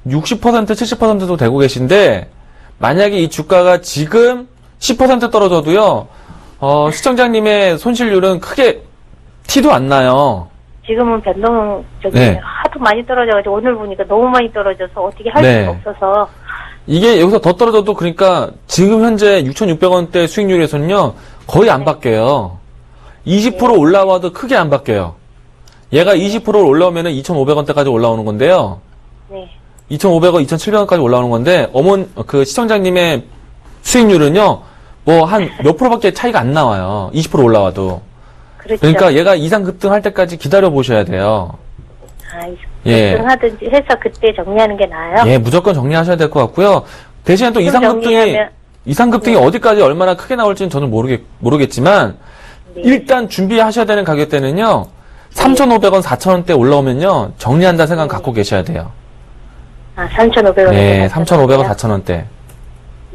60%, 70%도 되고 계신데 만약에 이 주가가 지금 10% 떨어져도요. 시청자님의 손실률은 크게 티도 안 나요. 지금은 변동, 네. 하도 많이 떨어져가지고 오늘 보니까 너무 많이 떨어져서 어떻게 할 네. 수가 없어서. 이게 여기서 더 떨어져도 그러니까 지금 현재 6,600원대 수익률에서는요. 거의 안 바뀌어요. 20% 올라와도 크게 안 바뀌어요. 얘가 20% 올라오면은 2,500원대까지 올라오는 건데요. 네. 2,500원, 2,700원까지 올라오는 건데, 시청자님의 수익률은요, 뭐, 한 몇 프로밖에 차이가 안 나와요. 20% 올라와도. 그렇죠. 그러니까 얘가 이상 급등할 때까지 기다려 보셔야 돼요. 예. 급등하든지 해서 그때 정리하는 게 나아요? 예, 무조건 정리하셔야 될 것 같고요. 대신에 또 정리하면- 이상 급등이 어디까지 얼마나 크게 나올지는 저는 모르겠지만, 네. 일단 준비하셔야 되는 가격대는요, 3,500원, 4,000원대 올라오면요, 정리한다 생각 갖고 계셔야 돼요. 3,500원. 네, 3,500원, 4,000원대.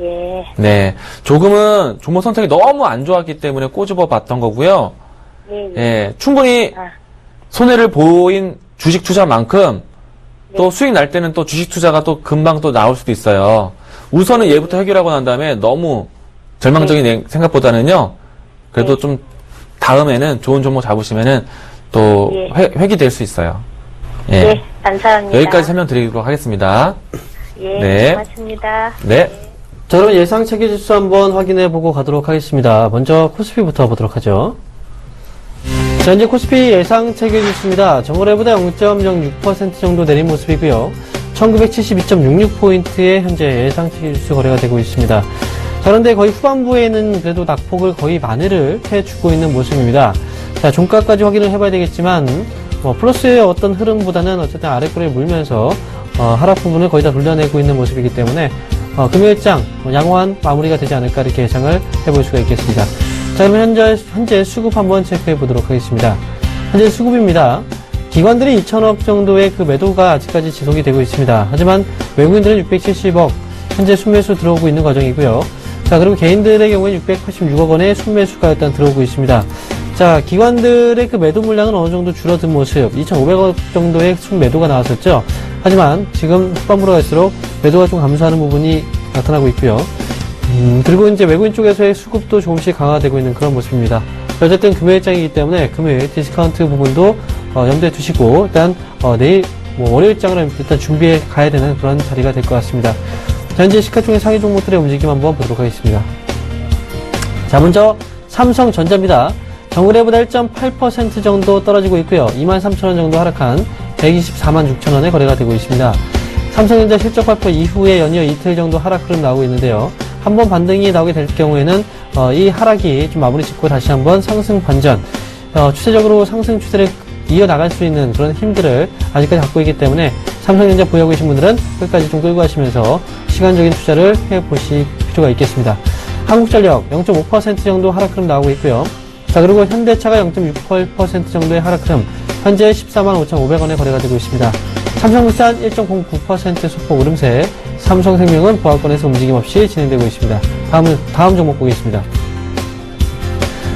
예. 네. 조금은 종목 선택이 너무 안 좋았기 때문에 꼬집어 봤던 거고요. 예, 예. 예, 충분히 아. 손해를 보인 주식 투자만큼 또 수익 날 때는 또 주식 투자가 또 금방 또 나올 수도 있어요. 우선은 얘부터 해결하고 난 다음에 너무 절망적인 생각보다는요, 그래도 좀 다음에는 좋은 종목 잡으시면은 또 예. 획이 될 수 있어요. 예. 예, 감사합니다. 여기까지 설명드리도록 하겠습니다. 예, 네. 고맙습니다. 네. 자, 그럼 예상 체계지수 한번 확인해 보고 가도록 하겠습니다. 먼저 코스피부터 보도록 하죠. 자, 현재 코스피 예상 체계지수입니다. 정오래보다 0.06% 정도 내린 모습이고요. 1972.66포인트의 현재 예상 체계지수 거래가 되고 있습니다. 자, 그런데 거의 후반부에는 그래도 낙폭을 거의 만회를 해주고 있는 모습입니다. 자, 종가까지 확인을 해봐야 되겠지만, 플러스의 어떤 흐름보다는 어쨌든 아래꼬리를 물면서, 하락 부분을 거의 다 돌려내고 있는 모습이기 때문에, 금요일장 양호한 마무리가 되지 않을까 이렇게 예상을 해볼 수가 있겠습니다. 자, 그러면 현재 수급 한번 체크해 보도록 하겠습니다. 현재 수급입니다. 기관들이 2천억 정도의 그 매도가 아직까지 지속이 되고 있습니다. 하지만 외국인들은 670억 현재 순매수 들어오고 있는 과정이고요. 자, 그리고 개인들의 경우에 686억 원의 순매수가 일단 들어오고 있습니다. 자, 기관들의 그 매도 물량은 어느 정도 줄어든 모습, 2,500억 정도의 순매도가 나왔었죠. 하지만 지금 후반부로 갈수록 매도가 좀 감소하는 부분이 나타나고 있고요. 그리고 이제 외국인 쪽에서의 수급도 조금씩 강화되고 있는 그런 모습입니다. 어쨌든 금요일장이기 때문에 금요일 디스카운트 부분도 염두에 두시고 일단 내일 월요일장으로 일단 준비해 가야 되는 그런 자리가 될 것 같습니다. 자, 현재 시가총액 상위 종목들의 움직임 한번 보도록 하겠습니다. 자, 먼저 삼성전자입니다. 정글에보다 1.8% 정도 떨어지고 있고요. 23,000원 정도 하락한 124만 6천 원에 거래가 되고 있습니다. 삼성전자 실적 발표 이후에 연이어 이틀 정도 하락 흐름 나오고 있는데요. 한번 반등이 나오게 될 경우에는 이 하락이 좀 마무리 짓고 다시 한번 상승 반전, 추세적으로 상승 추세를 이어나갈 수 있는 그런 힘들을 아직까지 갖고 있기 때문에 삼성전자 보유하고 계신 분들은 끝까지 좀 끌고 가시면서 시간적인 투자를 해보실 필요가 있겠습니다. 한국전력 0.5% 정도 하락 흐름 나오고 있고요. 자, 그리고 현대차가 0.68% 정도의 하락 흐름, 현재 14만 5,500원에 거래가 되고 있습니다. 삼성물산 1.09% 소폭 오름세, 삼성생명은 보합권에서 움직임 없이 진행되고 있습니다. 다음 종목 보겠습니다.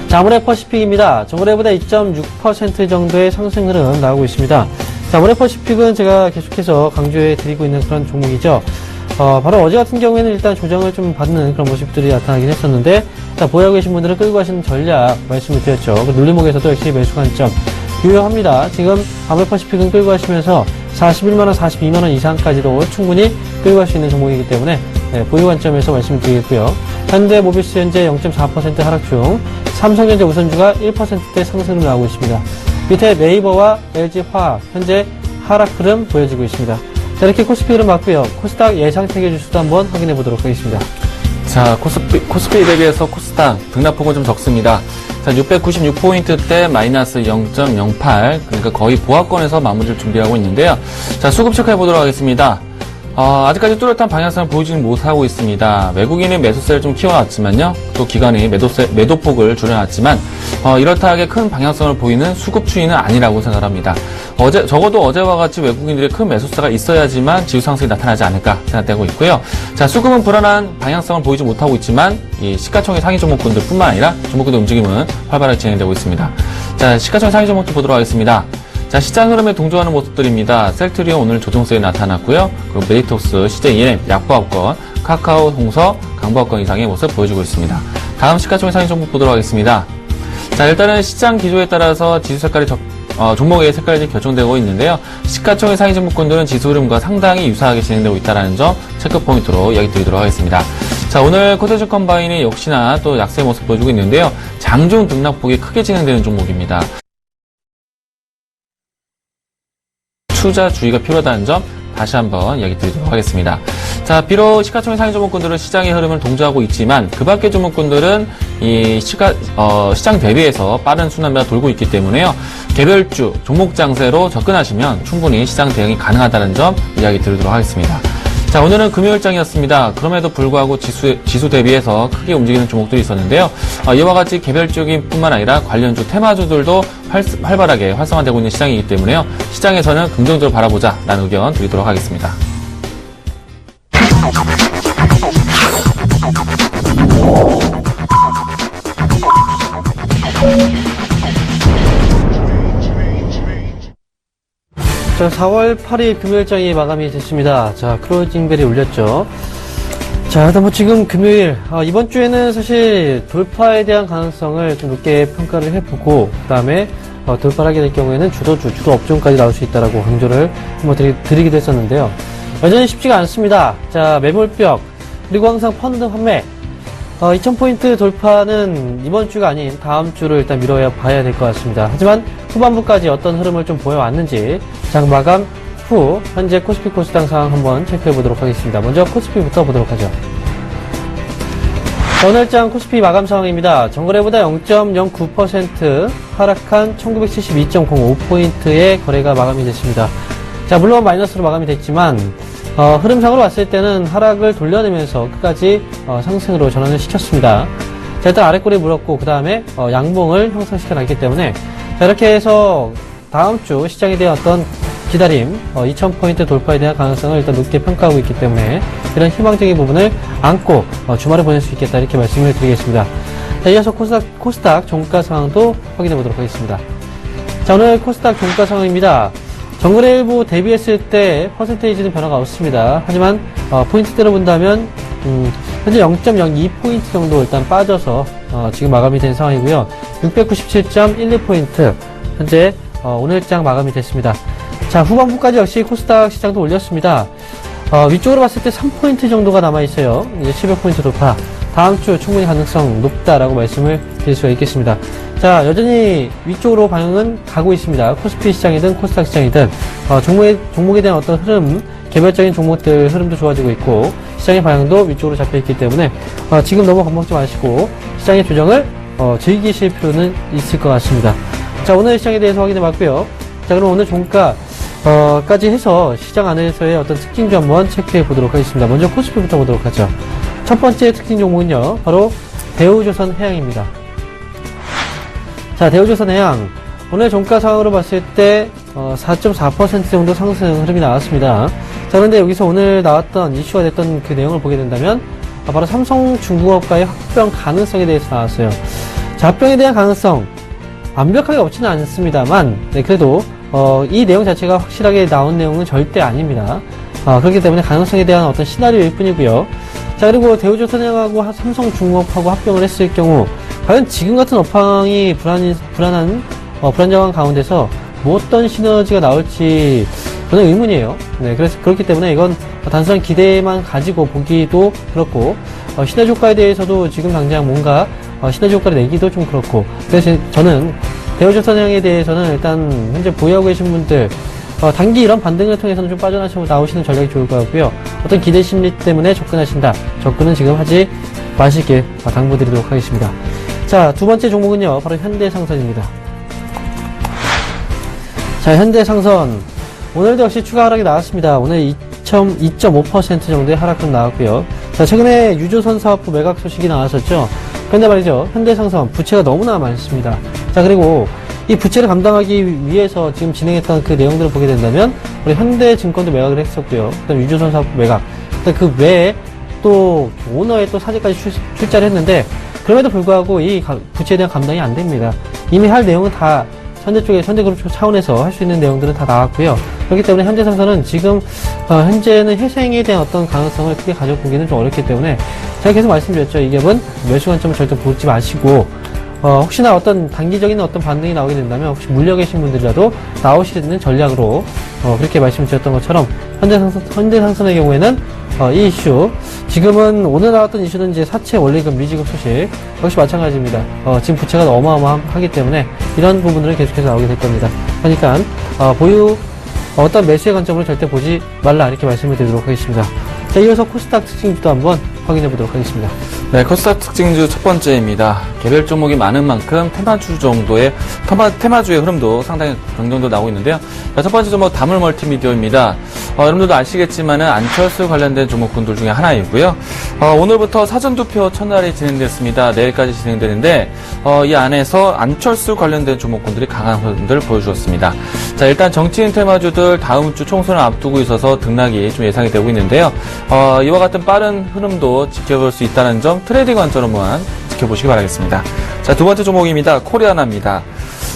자, 아모레퍼시픽입니다. 저번에보다 2.6% 정도의 상승 흐름 나오고 있습니다. 자, 아모레퍼시픽은 제가 계속해서 강조해 드리고 있는 그런 종목이죠. 바로 어제 같은 경우에는 일단 조정을 좀 받는 그런 모습들이 나타나긴 했었는데, 자, 보유하고 계신 분들은 끌고 가시는 전략 말씀을 드렸죠. 그 눌림목에서도 역시 매수 관점 유효합니다. 지금 아모레퍼시픽은 끌고 가시면서 41만원, 42만원 이상까지도 충분히 끌고 갈 수 있는 종목이기 때문에 보유 관점에서 말씀드리겠고요. 현대모비스 현재 0.4% 하락 중, 삼성전자 우선주가 1%대 상승을 나오고 있습니다. 밑에 네이버와 LG화학 현재 하락 흐름 보여지고 있습니다. 자, 이렇게 코스피 흐름 맞고요. 코스닥 예상 태계 지수도 한번 확인해 보도록 하겠습니다. 자, 코스피 대비해서 코스닥 등락폭은 좀 적습니다. 자, 696포인트대 마이너스 0.08, 그러니까 거의 보합권에서 마무리를 준비하고 있는데요. 자, 수급 체크해 보도록 하겠습니다. 아직까지 뚜렷한 방향성을 보이지는 못하고 있습니다. 외국인이 매수세를 좀 키워놨지만요. 또 기관이 매도폭을 줄여놨지만, 이렇다 하게 큰 방향성을 보이는 수급 추이는 아니라고 생각합니다. 적어도 어제와 같이 외국인들의 큰 매수세가 있어야지만 지수 상승이 나타나지 않을까 생각되고 있고요. 자, 수급은 불안한 방향성을 보이지 못하고 있지만, 이 시가총액 상위 종목군들 뿐만 아니라 종목군들 움직임은 활발하게 진행되고 있습니다. 자, 시가총액 상위 종목도 보도록 하겠습니다. 자, 시장 흐름에 동조하는 모습들입니다. 셀트리온 오늘 조정세에 나타났고요. 그리고 메디톡스, CJEM, 약보합권, 카카오, 홍서, 강보합권 이상의 모습 보여주고 있습니다. 다음 시가총액 상위 종목 보도록 하겠습니다. 자, 일단은 시장 기조에 따라서 지수 색깔이 종목의 색깔이 결정되고 있는데요. 시가총액 상위 종목군들은 지수 흐름과 상당히 유사하게 진행되고 있다는 점 체크 포인트로 이야기 드리도록 하겠습니다. 자, 오늘 코테이션 컴바인이 역시나 또 약세의 모습 보여주고 있는데요. 장중 등락폭이 크게 진행되는 종목입니다. 투자 주의가 필요하다는 점 다시 한번 이야기 드리도록 하겠습니다. 자, 비록 시가총액 상위 종목군들은 시장의 흐름을 동조하고 있지만 그 밖의 종목군들은 이 시장 대비해서 빠른 순환매가 돌고 있기 때문에요. 개별주 종목 장세로 접근하시면 충분히 시장 대응이 가능하다는 점 이야기 드리도록 하겠습니다. 자, 오늘은 금요일장이었습니다. 그럼에도 불구하고 지수 대비해서 크게 움직이는 종목들이 있었는데요. 이와 같이 개별적인 뿐만 아니라 관련주, 테마주들도 활발하게 활성화되고 있는 시장이기 때문에요. 시장에서는 긍정적으로 바라보자라는 의견 드리도록 하겠습니다. 자, 4월 8일 금요일장이 마감이 됐습니다. 자, 클로징벨이 울렸죠. 자, 지금 금요일, 이번 주에는 사실 돌파에 대한 가능성을 좀 높게 평가를 해보고, 그 다음에 돌파를 하게 될 경우에는 주도 업종까지 나올 수 있다라고 강조를 한번 드리기도 했었는데요. 여전히 쉽지가 않습니다. 자, 매물벽, 그리고 항상 펀드 판매, 2000포인트 돌파는 이번 주가 아닌 다음 주를 일단 봐야 될 것 같습니다. 하지만 후반부까지 어떤 흐름을 좀 보여왔는지 장 마감 후 현재 코스피 코스닥 상황 한번 체크해 보도록 하겠습니다. 먼저 코스피부터 보도록 하죠. 자, 오늘 장 코스피 마감 상황입니다. 전거래보다 0.09% 하락한 1972.05포인트의 거래가 마감이 됐습니다. 자, 물론 마이너스로 마감이 됐지만 흐름상으로 봤을 때는 하락을 돌려내면서 끝까지 상승으로 전환을 시켰습니다. 자, 일단 아래꼬리 물었고 그 다음에 양봉을 형성시켜놨기 때문에 자, 이렇게 해서 다음 주 시장에 대한 어떤 기다림, 2000포인트 돌파에 대한 가능성을 일단 높게 평가하고 있기 때문에 이런 희망적인 부분을 안고 주말을 보낼 수 있겠다 이렇게 말씀을 드리겠습니다. 자, 이어서 코스닥 종가 상황도 확인해 보도록 하겠습니다. 자, 오늘 코스닥 종가 상황입니다. 정거래 일부 대비했을 때 퍼센테이지는 변화가 없습니다. 하지만 포인트대로 본다면 현재 0.02포인트 정도 일단 빠져서 지금 마감이 된 상황이고요. 697.12포인트 현재 오늘장 마감이 됐습니다. 자, 후반부까지 역시 코스닥 시장도 올렸습니다. 위쪽으로 봤을 때 3포인트 정도가 남아있어요. 이제 700포인트 돌파. 다음 주 충분히 가능성 높다라고 말씀을 드릴 수가 있겠습니다. 자, 자, 여전히 위쪽으로 방향은 가고 있습니다. 코스피 시장이든 코스닥 시장이든 종목에 대한 어떤 흐름, 개별적인 종목들 흐름도 좋아지고 있고 시장의 방향도 위쪽으로 잡혀 있기 때문에 지금 너무 겁먹지 마시고 시장의 조정을 즐기실 필요는 있을 것 같습니다. 자, 오늘 시장에 대해서 확인해 봤고요. 자, 그럼 오늘 종가까지 해서 시장 안에서의 어떤 특징주 한번 체크해 보도록 하겠습니다. 먼저 코스피부터 보도록 하죠. 첫 번째 특징 종목은요, 바로 대우조선해양입니다. 자, 대우조선해양 오늘 종가 상황으로 봤을 때 4.4% 정도 상승 흐름이 나왔습니다. 자, 그런데 여기서 오늘 나왔던 이슈가 됐던 그 내용을 보게 된다면 바로 삼성중공업과의 합병 가능성에 대해서 나왔어요. 자, 합병에 대한 가능성 완벽하게 없지는 않습니다만 그래도 이 내용 자체가 확실하게 나온 내용은 절대 아닙니다. 그렇기 때문에 가능성에 대한 어떤 시나리오일 뿐이고요. 자, 그리고 대우조선해양하고 삼성중공업하고 합병을 했을 경우 과연 지금 같은 업황이 불안정한 가운데서 뭐 어떤 시너지가 나올지 저는 의문이에요. 네, 그래서 그렇기 때문에 이건 단순한 기대만 가지고 보기도 그렇고 시너지 효과에 대해서도 지금 당장 뭔가 시너지 효과를 내기도 좀 그렇고, 그래서 저는 대우조선해양에 대해서는 일단 현재 보유하고 계신 분들 단기 이런 반등을 통해서는 좀 빠져나오시는 전략이 좋을 것 같고요. 어떤 기대 심리 때문에 접근하신다. 접근은 지금 하지 마시길 당부드리도록 하겠습니다. 자, 두 번째 종목은요, 바로 현대상선입니다. 자, 현대상선 오늘도 역시 추가 하락이 나왔습니다. 오늘 2.5% 정도의 하락금 나왔고요. 자, 최근에 유조선 사업부 매각 소식이 나왔었죠. 그런데 말이죠, 현대상선 부채가 너무나 많습니다. 자, 그리고 이 부채를 감당하기 위해서 지금 진행했던 그 내용들을 보게 된다면 우리 현대증권도 매각을 했었고요. 그다음 유조선 사업부 매각. 그 외에 또 오너의 또 사직까지 출자를 했는데 그럼에도 불구하고 이 부채에 대한 감당이 안 됩니다. 이미 할 내용은 다 현대그룹 차원에서 할 수 있는 내용들은 다 나왔고요. 그렇기 때문에 현대상선은 지금 현재는 회생에 대한 어떤 가능성을 크게 가져보기는 좀 어렵기 때문에 제가 계속 말씀드렸죠. 이 갭은 매수 관점을 절대 보지 마시고 혹시나 어떤 단기적인 어떤 반등이 나오게 된다면 혹시 물려 계신 분들이라도 나오시는 전략으로 그렇게 말씀드렸던 것처럼 현대상선의 경우에는 이 이슈, 지금은 오늘 나왔던 이슈는 이제 사채 원리금 미지급 소식 역시 마찬가지입니다. 지금 부채가 어마어마하기 때문에 이런 부분들은 계속해서 나오게 될 겁니다. 그러니까 어떤 매수의 관점으로 절대 보지 말라 이렇게 말씀을 드리도록 하겠습니다. 자, 이어서 코스닥 특징주도 한번 확인해 보도록 하겠습니다. 네, 코스닥 특징주 첫 번째입니다. 개별 종목이 많은 만큼 테마주의 흐름도 상당히 긍정도 나오고 있는데요. 자, 첫 번째 종목 다물 멀티미디어입니다. 여러분들도 아시겠지만은 안철수 관련된 종목군들 중에 하나이고요. 오늘부터 사전투표 첫날이 진행됐습니다. 내일까지 진행되는데 이 안에서 안철수 관련된 종목군들이 강한 흐름들을 보여주었습니다. 자, 일단 정치인 테마주들 다음 주 총선을 앞두고 있어서 등락이 좀 예상이 되고 있는데요. 이와 같은 빠른 흐름도 지켜볼 수 있다는 점 트레이딩 관점으로만 지켜보시기 바라겠습니다. 자, 두 번째 종목입니다. 코리아나입니다.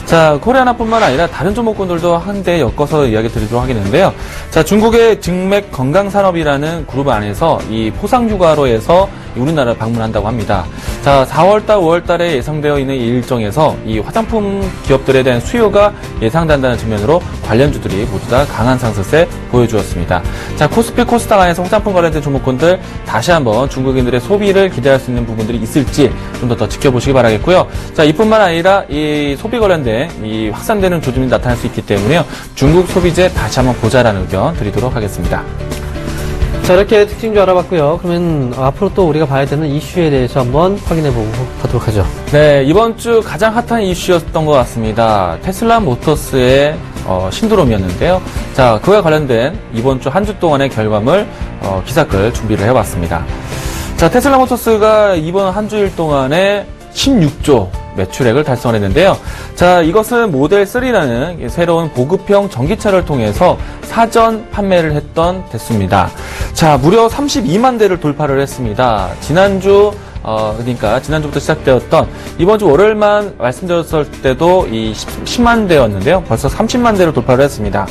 자, 코리아나뿐만 아니라 다른 종목군들도 한데 엮어서 이야기 드리도록 하겠는데요. 자, 중국의 증맥 건강산업이라는 그룹 안에서 이 포상휴가로 해서 우리나라를 방문한다고 합니다. 자, 4월달, 5월달에 예상되어 있는 이 일정에서 이 화장품 기업들에 대한 수요가 예상된다는 측면으로 관련주들이 모두 다 강한 상승세 보여주었습니다. 자, 코스피 코스닥 안에서 화장품 관련된 종목군들 다시 한번 중국인들의 소비를 기대할 수 있는 부분들이 있을지 좀 더 지켜보시기 바라겠고요. 자, 이뿐만 아니라 이 소비 관련된 이 확산되는 조짐이 나타날 수 있기 때문에요. 중국 소비재 다시 한번 보자라는 의견 드리도록 하겠습니다. 자, 이렇게 특징주 알아봤고요. 그러면 앞으로 또 우리가 봐야 되는 이슈에 대해서 한번 확인해보고 가도록 하죠. 네, 이번 주 가장 핫한 이슈였던 것 같습니다. 테슬라 모터스의 신드롬이었는데요. 자, 그와 관련된 이번 주 한 주 동안의 결과물 기사글 준비를 해봤습니다. 자, 테슬라 모터스가 이번 한 주일 동안에 16조 매출액을 달성했는데요. 자, 이것은 모델 3라는 새로운 보급형 전기차를 통해서 사전 판매를 했던 대수입니다. 자, 무려 32만 대를 돌파를 했습니다. 그러니까 지난주부터 시작되었던 이번 주 월요일만 말씀드렸을 때도 이 10만 대였는데요. 벌써 30만 대를 돌파를 했습니다.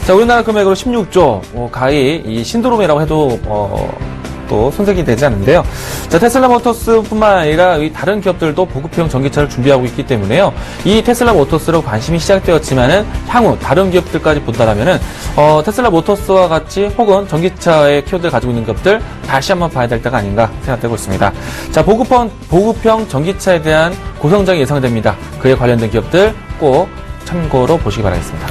자, 우리나라 금액으로 16조, 가히 이 신드롬이라고 해도 또 손색이 되지 않는데요. 자, 테슬라 모터스뿐만 아니라 이 다른 기업들도 보급형 전기차를 준비하고 있기 때문에요. 이 테슬라 모터스로 관심이 시작되었지만은 향후 다른 기업들까지 본다라면은 테슬라 모터스와 같이 혹은 전기차의 키워드를 가지고 있는 기업들 다시 한번 봐야 될 때가 아닌가 생각되고 있습니다. 자, 보급형 전기차에 대한 고성장이 예상됩니다. 그에 관련된 기업들 꼭 참고로 보시기 바라겠습니다.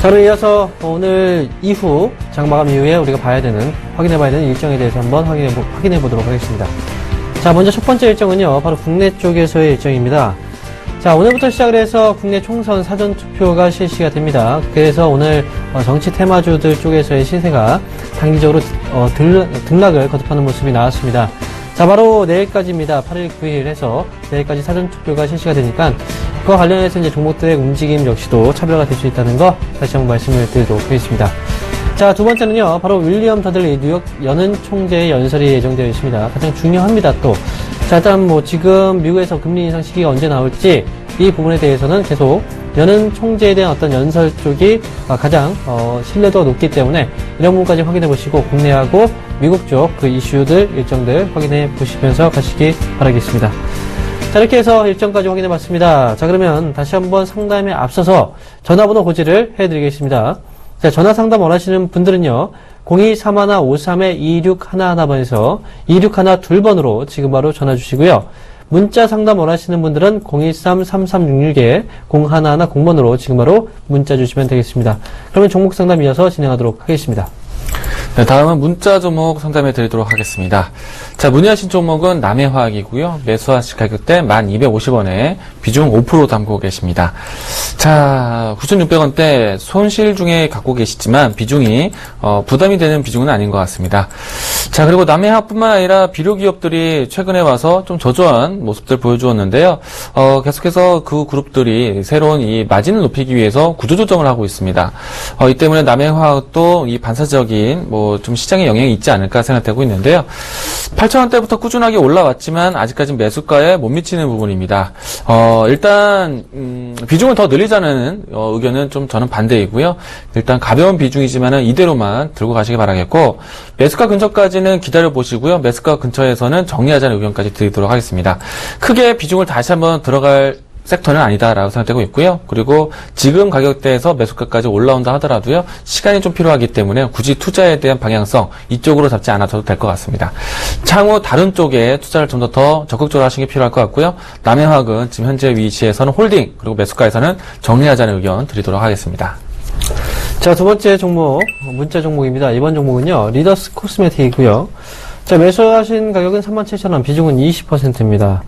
자, 그럼 이어서 오늘 이후 장 마감 이후에 우리가 확인해봐야 되는 일정에 대해서 한번 확인해 보도록 하겠습니다. 자, 먼저 첫 번째 일정은요, 바로 국내 쪽에서의 일정입니다. 자, 오늘부터 시작을 해서 국내 총선 사전투표가 실시가 됩니다. 그래서 오늘 정치 테마주들 쪽에서의 시세가 단기적으로 등락을 거듭하는 모습이 나왔습니다. 자, 바로 내일까지입니다. 8일, 9일 해서 내일까지 사전투표가 실시가 되니까 그와 관련해서 이제 종목들의 움직임 역시도 차별화가 될 수 있다는 거 다시 한번 말씀을 드리도록 하겠습니다. 자, 두 번째는요, 바로 윌리엄 더들리 뉴욕 연은 총재의 연설이 예정되어 있습니다. 가장 중요합니다, 또. 자, 일단 지금 미국에서 금리 인상 시기가 언제 나올지 이 부분에 대해서는 계속 연은 총재에 대한 어떤 연설 쪽이 가장 신뢰도가 높기 때문에 이런 부분까지 확인해 보시고 국내하고 미국 쪽 그 이슈들 일정들 확인해 보시면서 가시기 바라겠습니다. 자, 이렇게 해서 일정까지 확인해 봤습니다. 자, 그러면 다시 한번 상담에 앞서서 전화번호 고지를 해드리겠습니다. 자, 전화 상담 원하시는 분들은요, 0231-53-2611번에서 2612번으로 지금 바로 전화 주시고요. 문자 상담 원하시는 분들은 013-3366-0110번으로 지금 바로 문자 주시면 되겠습니다. 그러면 종목 상담 이어서 진행하도록 하겠습니다. 네, 다음은 문자 종목 상담해 드리도록 하겠습니다. 자, 문의하신 종목은 남해화학이고요. 매수하실 가격대 1250원에 비중 5% 담고 계십니다. 자, 9,600원대 손실 중에 갖고 계시지만 비중이 부담이 되는 비중은 아닌 것 같습니다. 자, 그리고 남해화뿐만 아니라 비료 기업들이 최근에 와서 좀 저조한 모습들 보여주었는데요. 계속해서 그 그룹들이 새로운 이 마진을 높이기 위해서 구조조정을 하고 있습니다. 이 때문에 남해화학도 이 반사적인 좀 시장에 영향이 있지 않을까 생각되고 있는데요. 8,000원대부터 꾸준하게 올라왔지만 아직까지는 매수가에 못 미치는 부분입니다. 일단 비중을 더 늘리자는 의견은 좀 저는 반대이고요. 일단 가벼운 비중이지만은 이대로만 들고 가시기 바라겠고, 매수가 근처까지는 기다려 보시고요. 매수가 근처에서는 정리하자는 의견까지 드리도록 하겠습니다. 크게 비중을 다시 한번 들어갈 섹터는 아니다라고 생각되고 있고요. 그리고 지금 가격대에서 매수가까지 올라온다 하더라도요, 시간이 좀 필요하기 때문에 굳이 투자에 대한 방향성 이쪽으로 잡지 않아도 될 것 같습니다. 향후 다른 쪽에 투자를 좀 더 적극적으로 하시는 게 필요할 것 같고요. 남해화학은 지금 현재 위치에서는 홀딩, 그리고 매수가에서는 정리하자는 의견 드리도록 하겠습니다. 자, 두 번째 종목, 문자 종목입니다. 이번 종목은요, 리더스 코스메틱이고요. 자, 매수하신 가격은 37,000원, 비중은 20%입니다.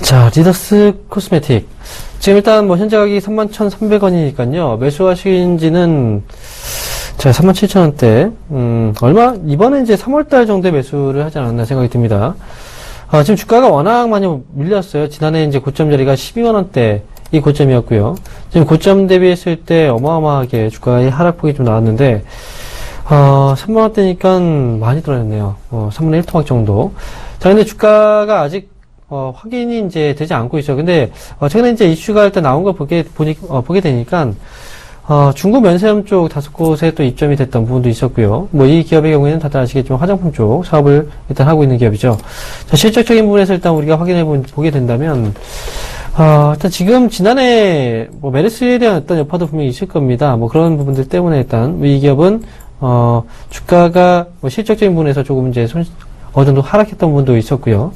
자, 리더스 코스메틱. 지금 일단 현재 가격이 31,300원이니까요. 매수하신 지는, 자, 37,000원대. 이번에 이제 3월달 정도에 매수를 하지 않았나 생각이 듭니다. 지금 주가가 워낙 많이 밀렸어요. 지난해 이제 고점 자리가 12만원대. 이 고점이었고요. 지금 고점 대비했을 때 어마어마하게 주가의 하락폭이 좀 나왔는데, 3만원대니까 많이 떨어졌네요. 3분의 1토막 정도. 자, 근데 주가가 아직 확인이 이제 되지 않고 있어요. 근데, 최근에 이제 이슈가 일단 나온 걸 보게 되니까, 중국 면세점 쪽 5곳에 또 입점이 됐던 부분도 있었고요. 이 기업의 경우에는 다들 아시겠지만 화장품 쪽 사업을 일단 하고 있는 기업이죠. 자, 실적적인 부분에서 일단 우리가 보게 된다면, 일단 지금 지난해 메르스에 대한 어떤 여파도 분명히 있을 겁니다. 그런 부분들 때문에 일단 이 기업은, 주가가 실적적인 부분에서 조금 이제 어느 정도 하락했던 부분도 있었고요.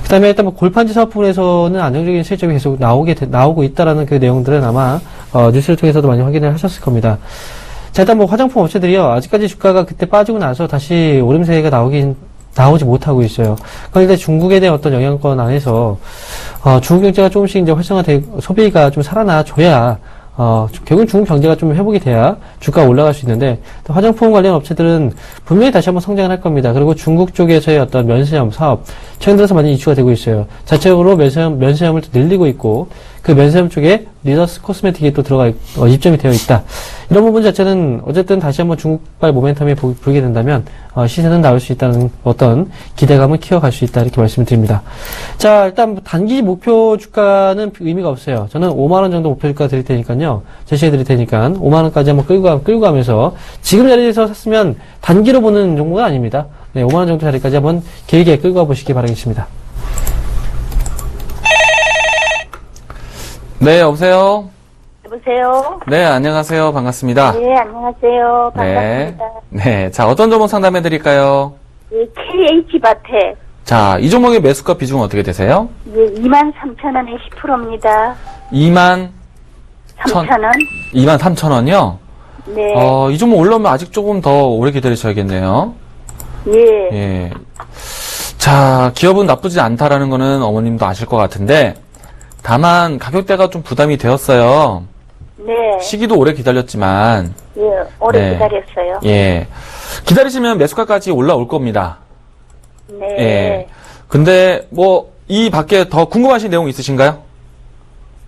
그 다음에 일단 골판지 사업 부분에서는 안정적인 실적이 계속 나오고 있다라는 그 내용들은 아마, 뉴스를 통해서도 많이 확인을 하셨을 겁니다. 자, 일단 화장품 업체들이요, 아직까지 주가가 그때 빠지고 나서 다시 오름세가 나오지 못하고 있어요. 그런데 중국에 대한 어떤 영향권 안에서, 중국 경제가 조금씩 이제 활성화되고 소비가 좀 살아나줘야, 결국은 중국 경제가 좀 회복이 돼야 주가가 올라갈 수 있는데, 화장품 관련 업체들은 분명히 다시 한번 성장을 할 겁니다. 그리고 중국 쪽에서의 어떤 면세점 사업, 최근 들어서 많이 이슈가 되고 있어요. 자체적으로 면세점을 또 늘리고 있고, 그 면세점 쪽에 리더스 코스메틱이 또 입점이 되어 있다. 이런 부분 자체는 어쨌든 다시 한번 중국발 모멘텀이 보이게 된다면, 시세는 나올 수 있다는 어떤 기대감을 키워갈 수 있다. 이렇게 말씀을 드립니다. 자, 일단 단기 목표 주가는 의미가 없어요. 저는 5만원 정도 목표 주가 드릴 테니까요. 제시해 드릴 테니까 5만원까지 한번 끌고 가면서 지금 자리에서 샀으면 단기로 보는 종목은 아닙니다. 네, 5만 원 정도 자리까지 한번 길게 끌고 가보시기 바라겠습니다. 네, 여보세요? 여보세요? 네, 안녕하세요. 반갑습니다. 네, 안녕하세요. 네. 반갑습니다. 네. 자, 어떤 종목 상담해 드릴까요? 예, KH바테. 자, 이 종목의 매수가 비중은 어떻게 되세요? 예, 23,000원에 10%입니다. 2만 3,000원? 2만 3천 원이요? 네. 이 종목 올라오면 아직 조금 더 오래 기다리셔야겠네요. 예. 예. 자, 기업은 나쁘지 않다라는 거는 어머님도 아실 것 같은데, 다만 가격대가 좀 부담이 되었어요. 네. 시기도 오래 기다렸지만, 예, 오래 네. 기다렸어요. 예. 기다리시면 매수가까지 올라올 겁니다. 네. 예. 근데 이 밖에 더 궁금하신 내용 있으신가요?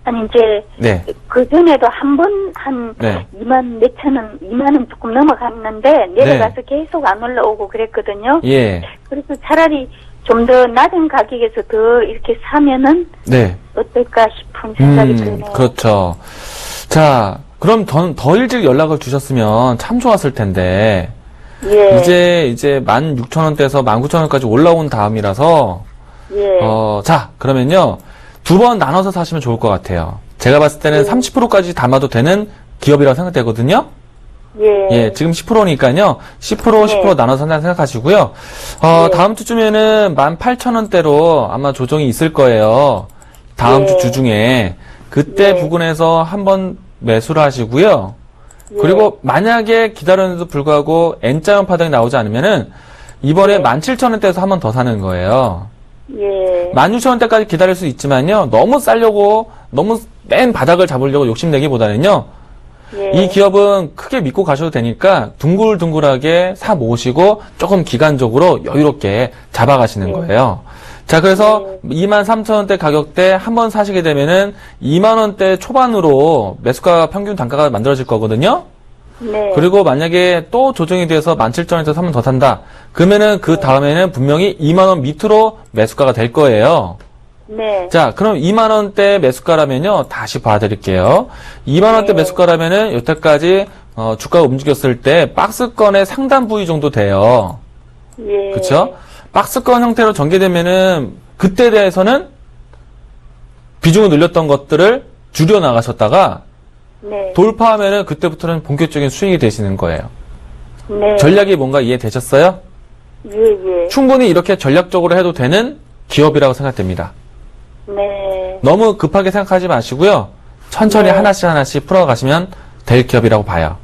아니, 이제, 네. 그 전에도 한 번, 한 네. 2만 몇천 원, 2만 원 조금 넘어갔는데, 내려가서 계속 안 올라오고 그랬거든요. 예. 그래서 차라리 좀 더 낮은 가격에서 더 이렇게 사면은 네. 어떨까 싶은 생각이 드네요. 그렇죠. 자, 그럼 더 일찍 연락을 주셨으면 참 좋았을 텐데, 예. 이제 16,000원대에서 19,000원까지 올라온 다음이라서, 예. 자, 그러면요, 두 번 나눠서 사시면 좋을 것 같아요. 제가 봤을 때는 30%까지 담아도 되는 기업이라고 생각되거든요? 예. 예, 지금 10%니까요, 10%, 네. 10% 나눠서 한다고 생각하시고요. 네. 다음 주쯤에는 18,000원대로 아마 조정이 있을 거예요. 다음 네. 주 중에. 그때 네. 부근에서 한번 매수를 하시고요. 예. 그리고 만약에 기다렸는데도 불구하고 N자형 파동이 나오지 않으면은 이번에 네. 17,000원대에서 한 번 더 사는 거예요. 예. 16,000원대까지 기다릴 수 있지만요. 너무 싸려고 너무 맨 바닥을 잡으려고 욕심내기보다는요. 예. 이 기업은 크게 믿고 가셔도 되니까 둥글둥글하게 사 모으시고 조금 기간적으로 여유롭게 잡아가시는 거예요. 자, 그래서 23,000원대 가격대 한번 사시게 되면은 2만원대 초반으로 매수가 평균 단가가 만들어질 거거든요. 네. 그리고 만약에 또 조정이 돼서 17,000원에서 한 번 더 산다. 그러면은 그 다음에는 분명히 2만원 밑으로 매수가가 될 거예요. 네. 자, 그럼 2만원대 매수가라면요, 다시 봐드릴게요. 2만원대 네. 매수가라면은 여태까지 주가가 움직였을 때 박스권의 상단 부위 정도 돼요. 예. 그쵸? 박스권 형태로 전개되면은 그때 대해서는 비중을 늘렸던 것들을 줄여 나가셨다가 네. 돌파하면은 그때부터는 본격적인 수익이 되시는 거예요. 네. 전략이 뭔가 이해되셨어요? 예, 예. 충분히 이렇게 전략적으로 해도 되는 기업이라고 생각됩니다. 네. 너무 급하게 생각하지 마시고요. 천천히 네. 하나씩 풀어가시면 될 기업이라고 봐요.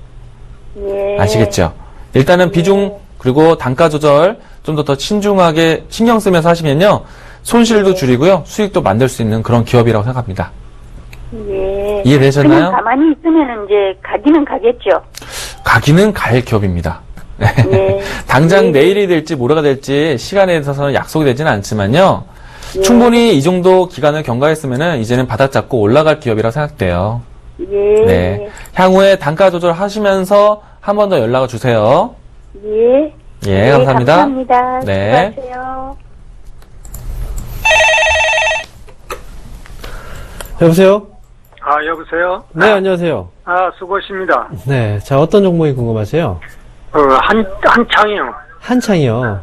예. 아시겠죠? 일단은 비중 그리고 단가 조절 좀 더 신중하게 신경 쓰면서 하시면요. 손실도 줄이고요. 수익도 만들 수 있는 그런 기업이라고 생각합니다. 예. 이해되셨나요? 그냥 가만히 있으면 이제 가기는 가겠죠. 가기는 갈 기업입니다. 예. 당장 예. 내일이 될지 모레가 될지 시간에 있어서는 약속이 되지는 않지만요. 예. 충분히 이 정도 기간을 경과했으면은 이제는 바닥 잡고 올라갈 기업이라고 생각돼요. 예. 네. 향후에 단가 조절 하시면서 한 번 더 연락을 주세요. 예. 예, 감사합니다. 감사합니다. 네. 수고하세요. 여보세요? 여보세요? 네, 안녕하세요. 수고하십니다. 네, 자, 어떤 종목이 궁금하세요? 한창이요. 한창이요.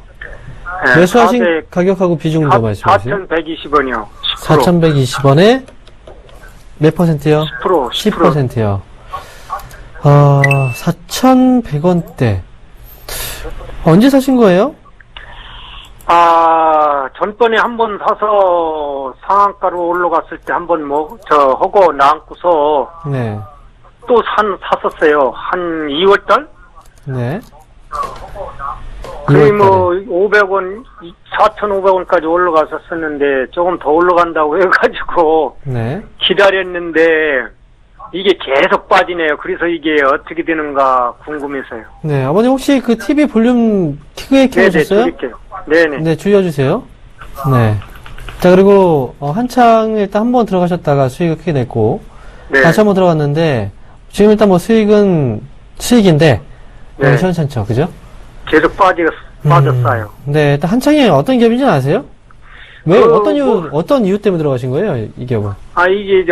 네, 매수하신 가격하고 비중도 말씀하세요. 4,120원이요. 4,120원에 몇 퍼센트요? 10%. 10%요. 4,100원대. 언제 사신 거예요? 전번에 한 번 사서 상한가로 올라갔을 때 한 번 하고 나앉고서 네. 또 샀었어요. 한 2월달? 네. 거의 2월달에. 500원, 4,500원까지 올라갔었는데 조금 더 올라간다고 해가지고 네. 기다렸는데 이게 계속 빠지네요. 그래서 이게 어떻게 되는가 궁금해서요. 네, 아버님 혹시 그 TV 볼륨 크게 켜주셨어요? 줄일게요. 네네. 네, 줄여주세요. 네. 자, 그리고, 한창 일단 한 번 들어가셨다가 수익을 크게 냈고, 네. 다시 한 번 들어갔는데, 지금 일단 뭐 수익은 수익인데, 네. 시원찮죠, 그죠? 계속 빠졌어요. 네, 일단 한창이 어떤 기업인지는 아세요? 왜, 어떤 이유 때문에 들어가신 거예요, 이 기업은? 이게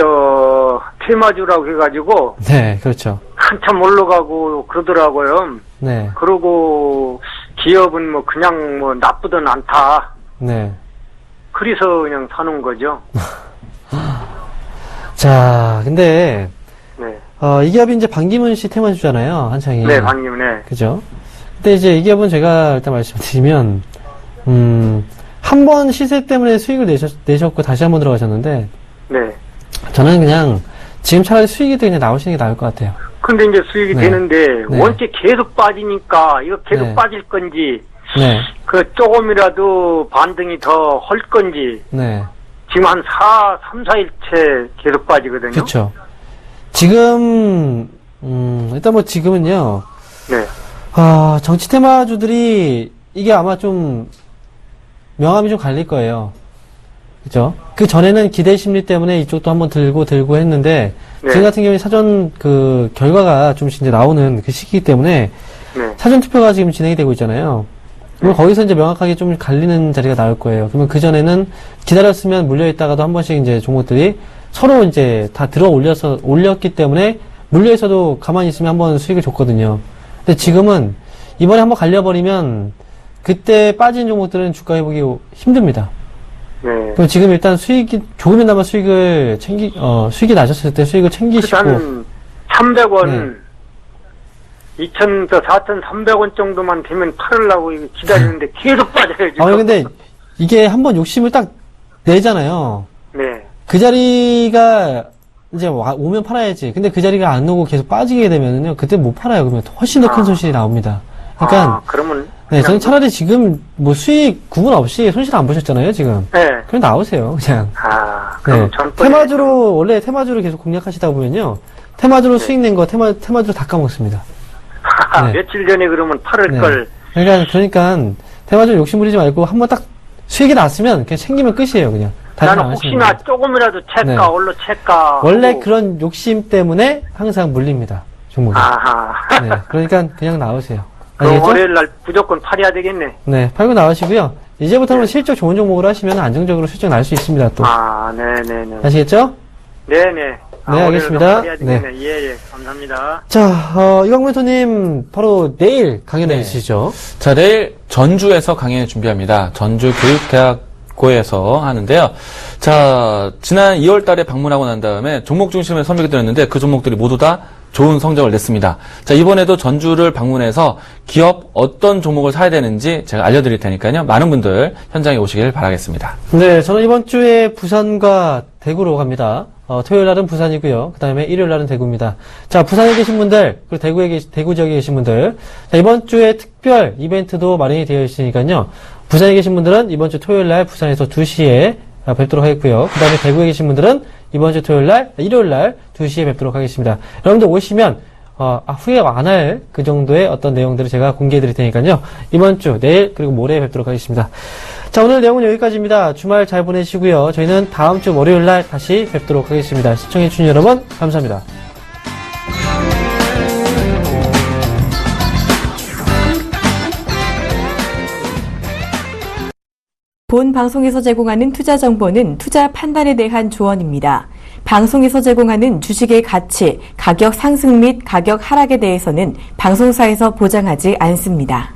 테마주라고 해가지고 네, 그렇죠. 한참 올라가고 그러더라고요. 네. 그러고 기업은 뭐 그냥 뭐 나쁘든 않다. 네. 그래서 그냥 사는 거죠. 자, 근데, 네. 이 기업이 이제 반기문 씨 테마주잖아요, 한창이. 네, 반기문, 네. 그죠? 근데 이제 이 기업은 제가 일단 말씀드리면, 한 번 시세 때문에 수익을 내셨고 다시 한 번 들어가셨는데, 네. 저는 그냥 지금 차라리 수익이 그냥 나오시는 게 나을 것 같아요. 근데 이제 수익이 네. 되는데, 네. 원체 계속 빠지니까, 이거 계속 네. 빠질 건지, 네. 그 조금이라도 반등이 더 할 건지, 네. 지금 한 3, 4일째 계속 빠지거든요. 그쵸. 지금, 일단 뭐 지금은요, 네. 정치 테마주들이 이게 아마 좀 명암이 좀 갈릴 거예요. 그죠? 그 전에는 기대 심리 때문에 이쪽도 한번 들고 했는데, 네. 지금 같은 경우에 사전 그 결과가 좀씩 이제 나오는 그 시기이기 때문에, 네. 사전 투표가 지금 진행이 되고 있잖아요. 그럼 거기서 이제 명확하게 좀 갈리는 자리가 나올 거예요. 그러면 그 전에는 기다렸으면 물려있다가도 한 번씩 이제 종목들이 서로 이제 다 올렸기 때문에 물려있어도 가만히 있으면 한번 수익을 줬거든요. 근데 지금은 이번에 한번 갈려버리면 그때 빠진 종목들은 주가 회복이 힘듭니다. 네. 그럼 지금 일단 조금이나마 수익이 나셨을 때 수익을 챙기시고. 한 300원, 네. 4,300원 정도만 되면 팔으려고 이거 기다리는데 계속 빠져요, 지금. 근데 이게 한번 욕심을 딱 내잖아요. 네. 그 자리가 이제 오면 팔아야지. 근데 그 자리가 안 오고 계속 빠지게 되면은요, 그때 못 팔아요. 그러면 훨씬 더 큰 손실이 나옵니다. 그러니까, 그러면. 네, 저는 차라리 지금 뭐 수익 구분 없이 손실 안 보셨잖아요, 지금. 네. 그럼 나오세요, 그냥. 그럼 네. 전 원래 테마주로 계속 공략하시다 보면요, 테마주로 수익 낸 거 테마주로 다 까먹습니다. 네. 며칠 전에 그러면 팔을 네. 걸. 그러니까 테마주로 욕심 부리지 말고 한번 딱 수익이 났으면 그냥 챙기면 끝이에요, 그냥. 다시 나는 안 하시면 혹시나 돼요. 조금이라도 채가, 네. 올라. 원래 그런 욕심 때문에 항상 물립니다, 종목이. 아하. 네, 그러니까 그냥 나오세요. 그럼 아시겠죠? 월요일 날 무조건 팔아야 되겠네. 네, 팔고 나오시고요. 이제부터는 실적 좋은 종목으로 하시면 안정적으로 실적 날 수 있습니다, 또. 네네네. 아시겠죠? 네네. 네, 알겠습니다. 팔아야 되겠네. 예, 감사합니다. 자, 이광멘토님, 바로 내일 강연해 네. 주시죠. 자, 내일 전주에서 강연을 준비합니다. 전주 교육대학고에서 하는데요. 자, 지난 2월 달에 방문하고 난 다음에 종목 중심을 선별이 되었는데 그 종목들이 모두 다 좋은 성적을 냈습니다. 자, 이번에도 전주를 방문해서 기업 어떤 종목을 사야 되는지 제가 알려드릴 테니까요. 많은 분들 현장에 오시길 바라겠습니다. 네, 저는 이번 주에 부산과 대구로 갑니다. 토요일 날은 부산이고요. 그 다음에 일요일 날은 대구입니다. 자, 부산에 계신 분들, 그리고 대구 지역에 계신 분들, 자, 이번 주에 특별 이벤트도 마련이 되어 있으니까요. 부산에 계신 분들은 이번 주 토요일 날 부산에서 2시에 뵙도록 하겠고요. 그 다음에 대구에 계신 분들은 이번 주 일요일 날 2시에 뵙도록 하겠습니다. 여러분들 오시면, 후회 안 할 그 정도의 어떤 내용들을 제가 공개해 드릴 테니까요. 이번 주, 내일, 그리고 모레 뵙도록 하겠습니다. 자, 오늘 내용은 여기까지입니다. 주말 잘 보내시고요. 저희는 다음 주 월요일 날 다시 뵙도록 하겠습니다. 시청해주신 여러분, 감사합니다. 본 방송에서 제공하는 투자 정보는 투자 판단에 대한 조언입니다. 방송에서 제공하는 주식의 가치, 가격 상승 및 가격 하락에 대해서는 방송사에서 보장하지 않습니다.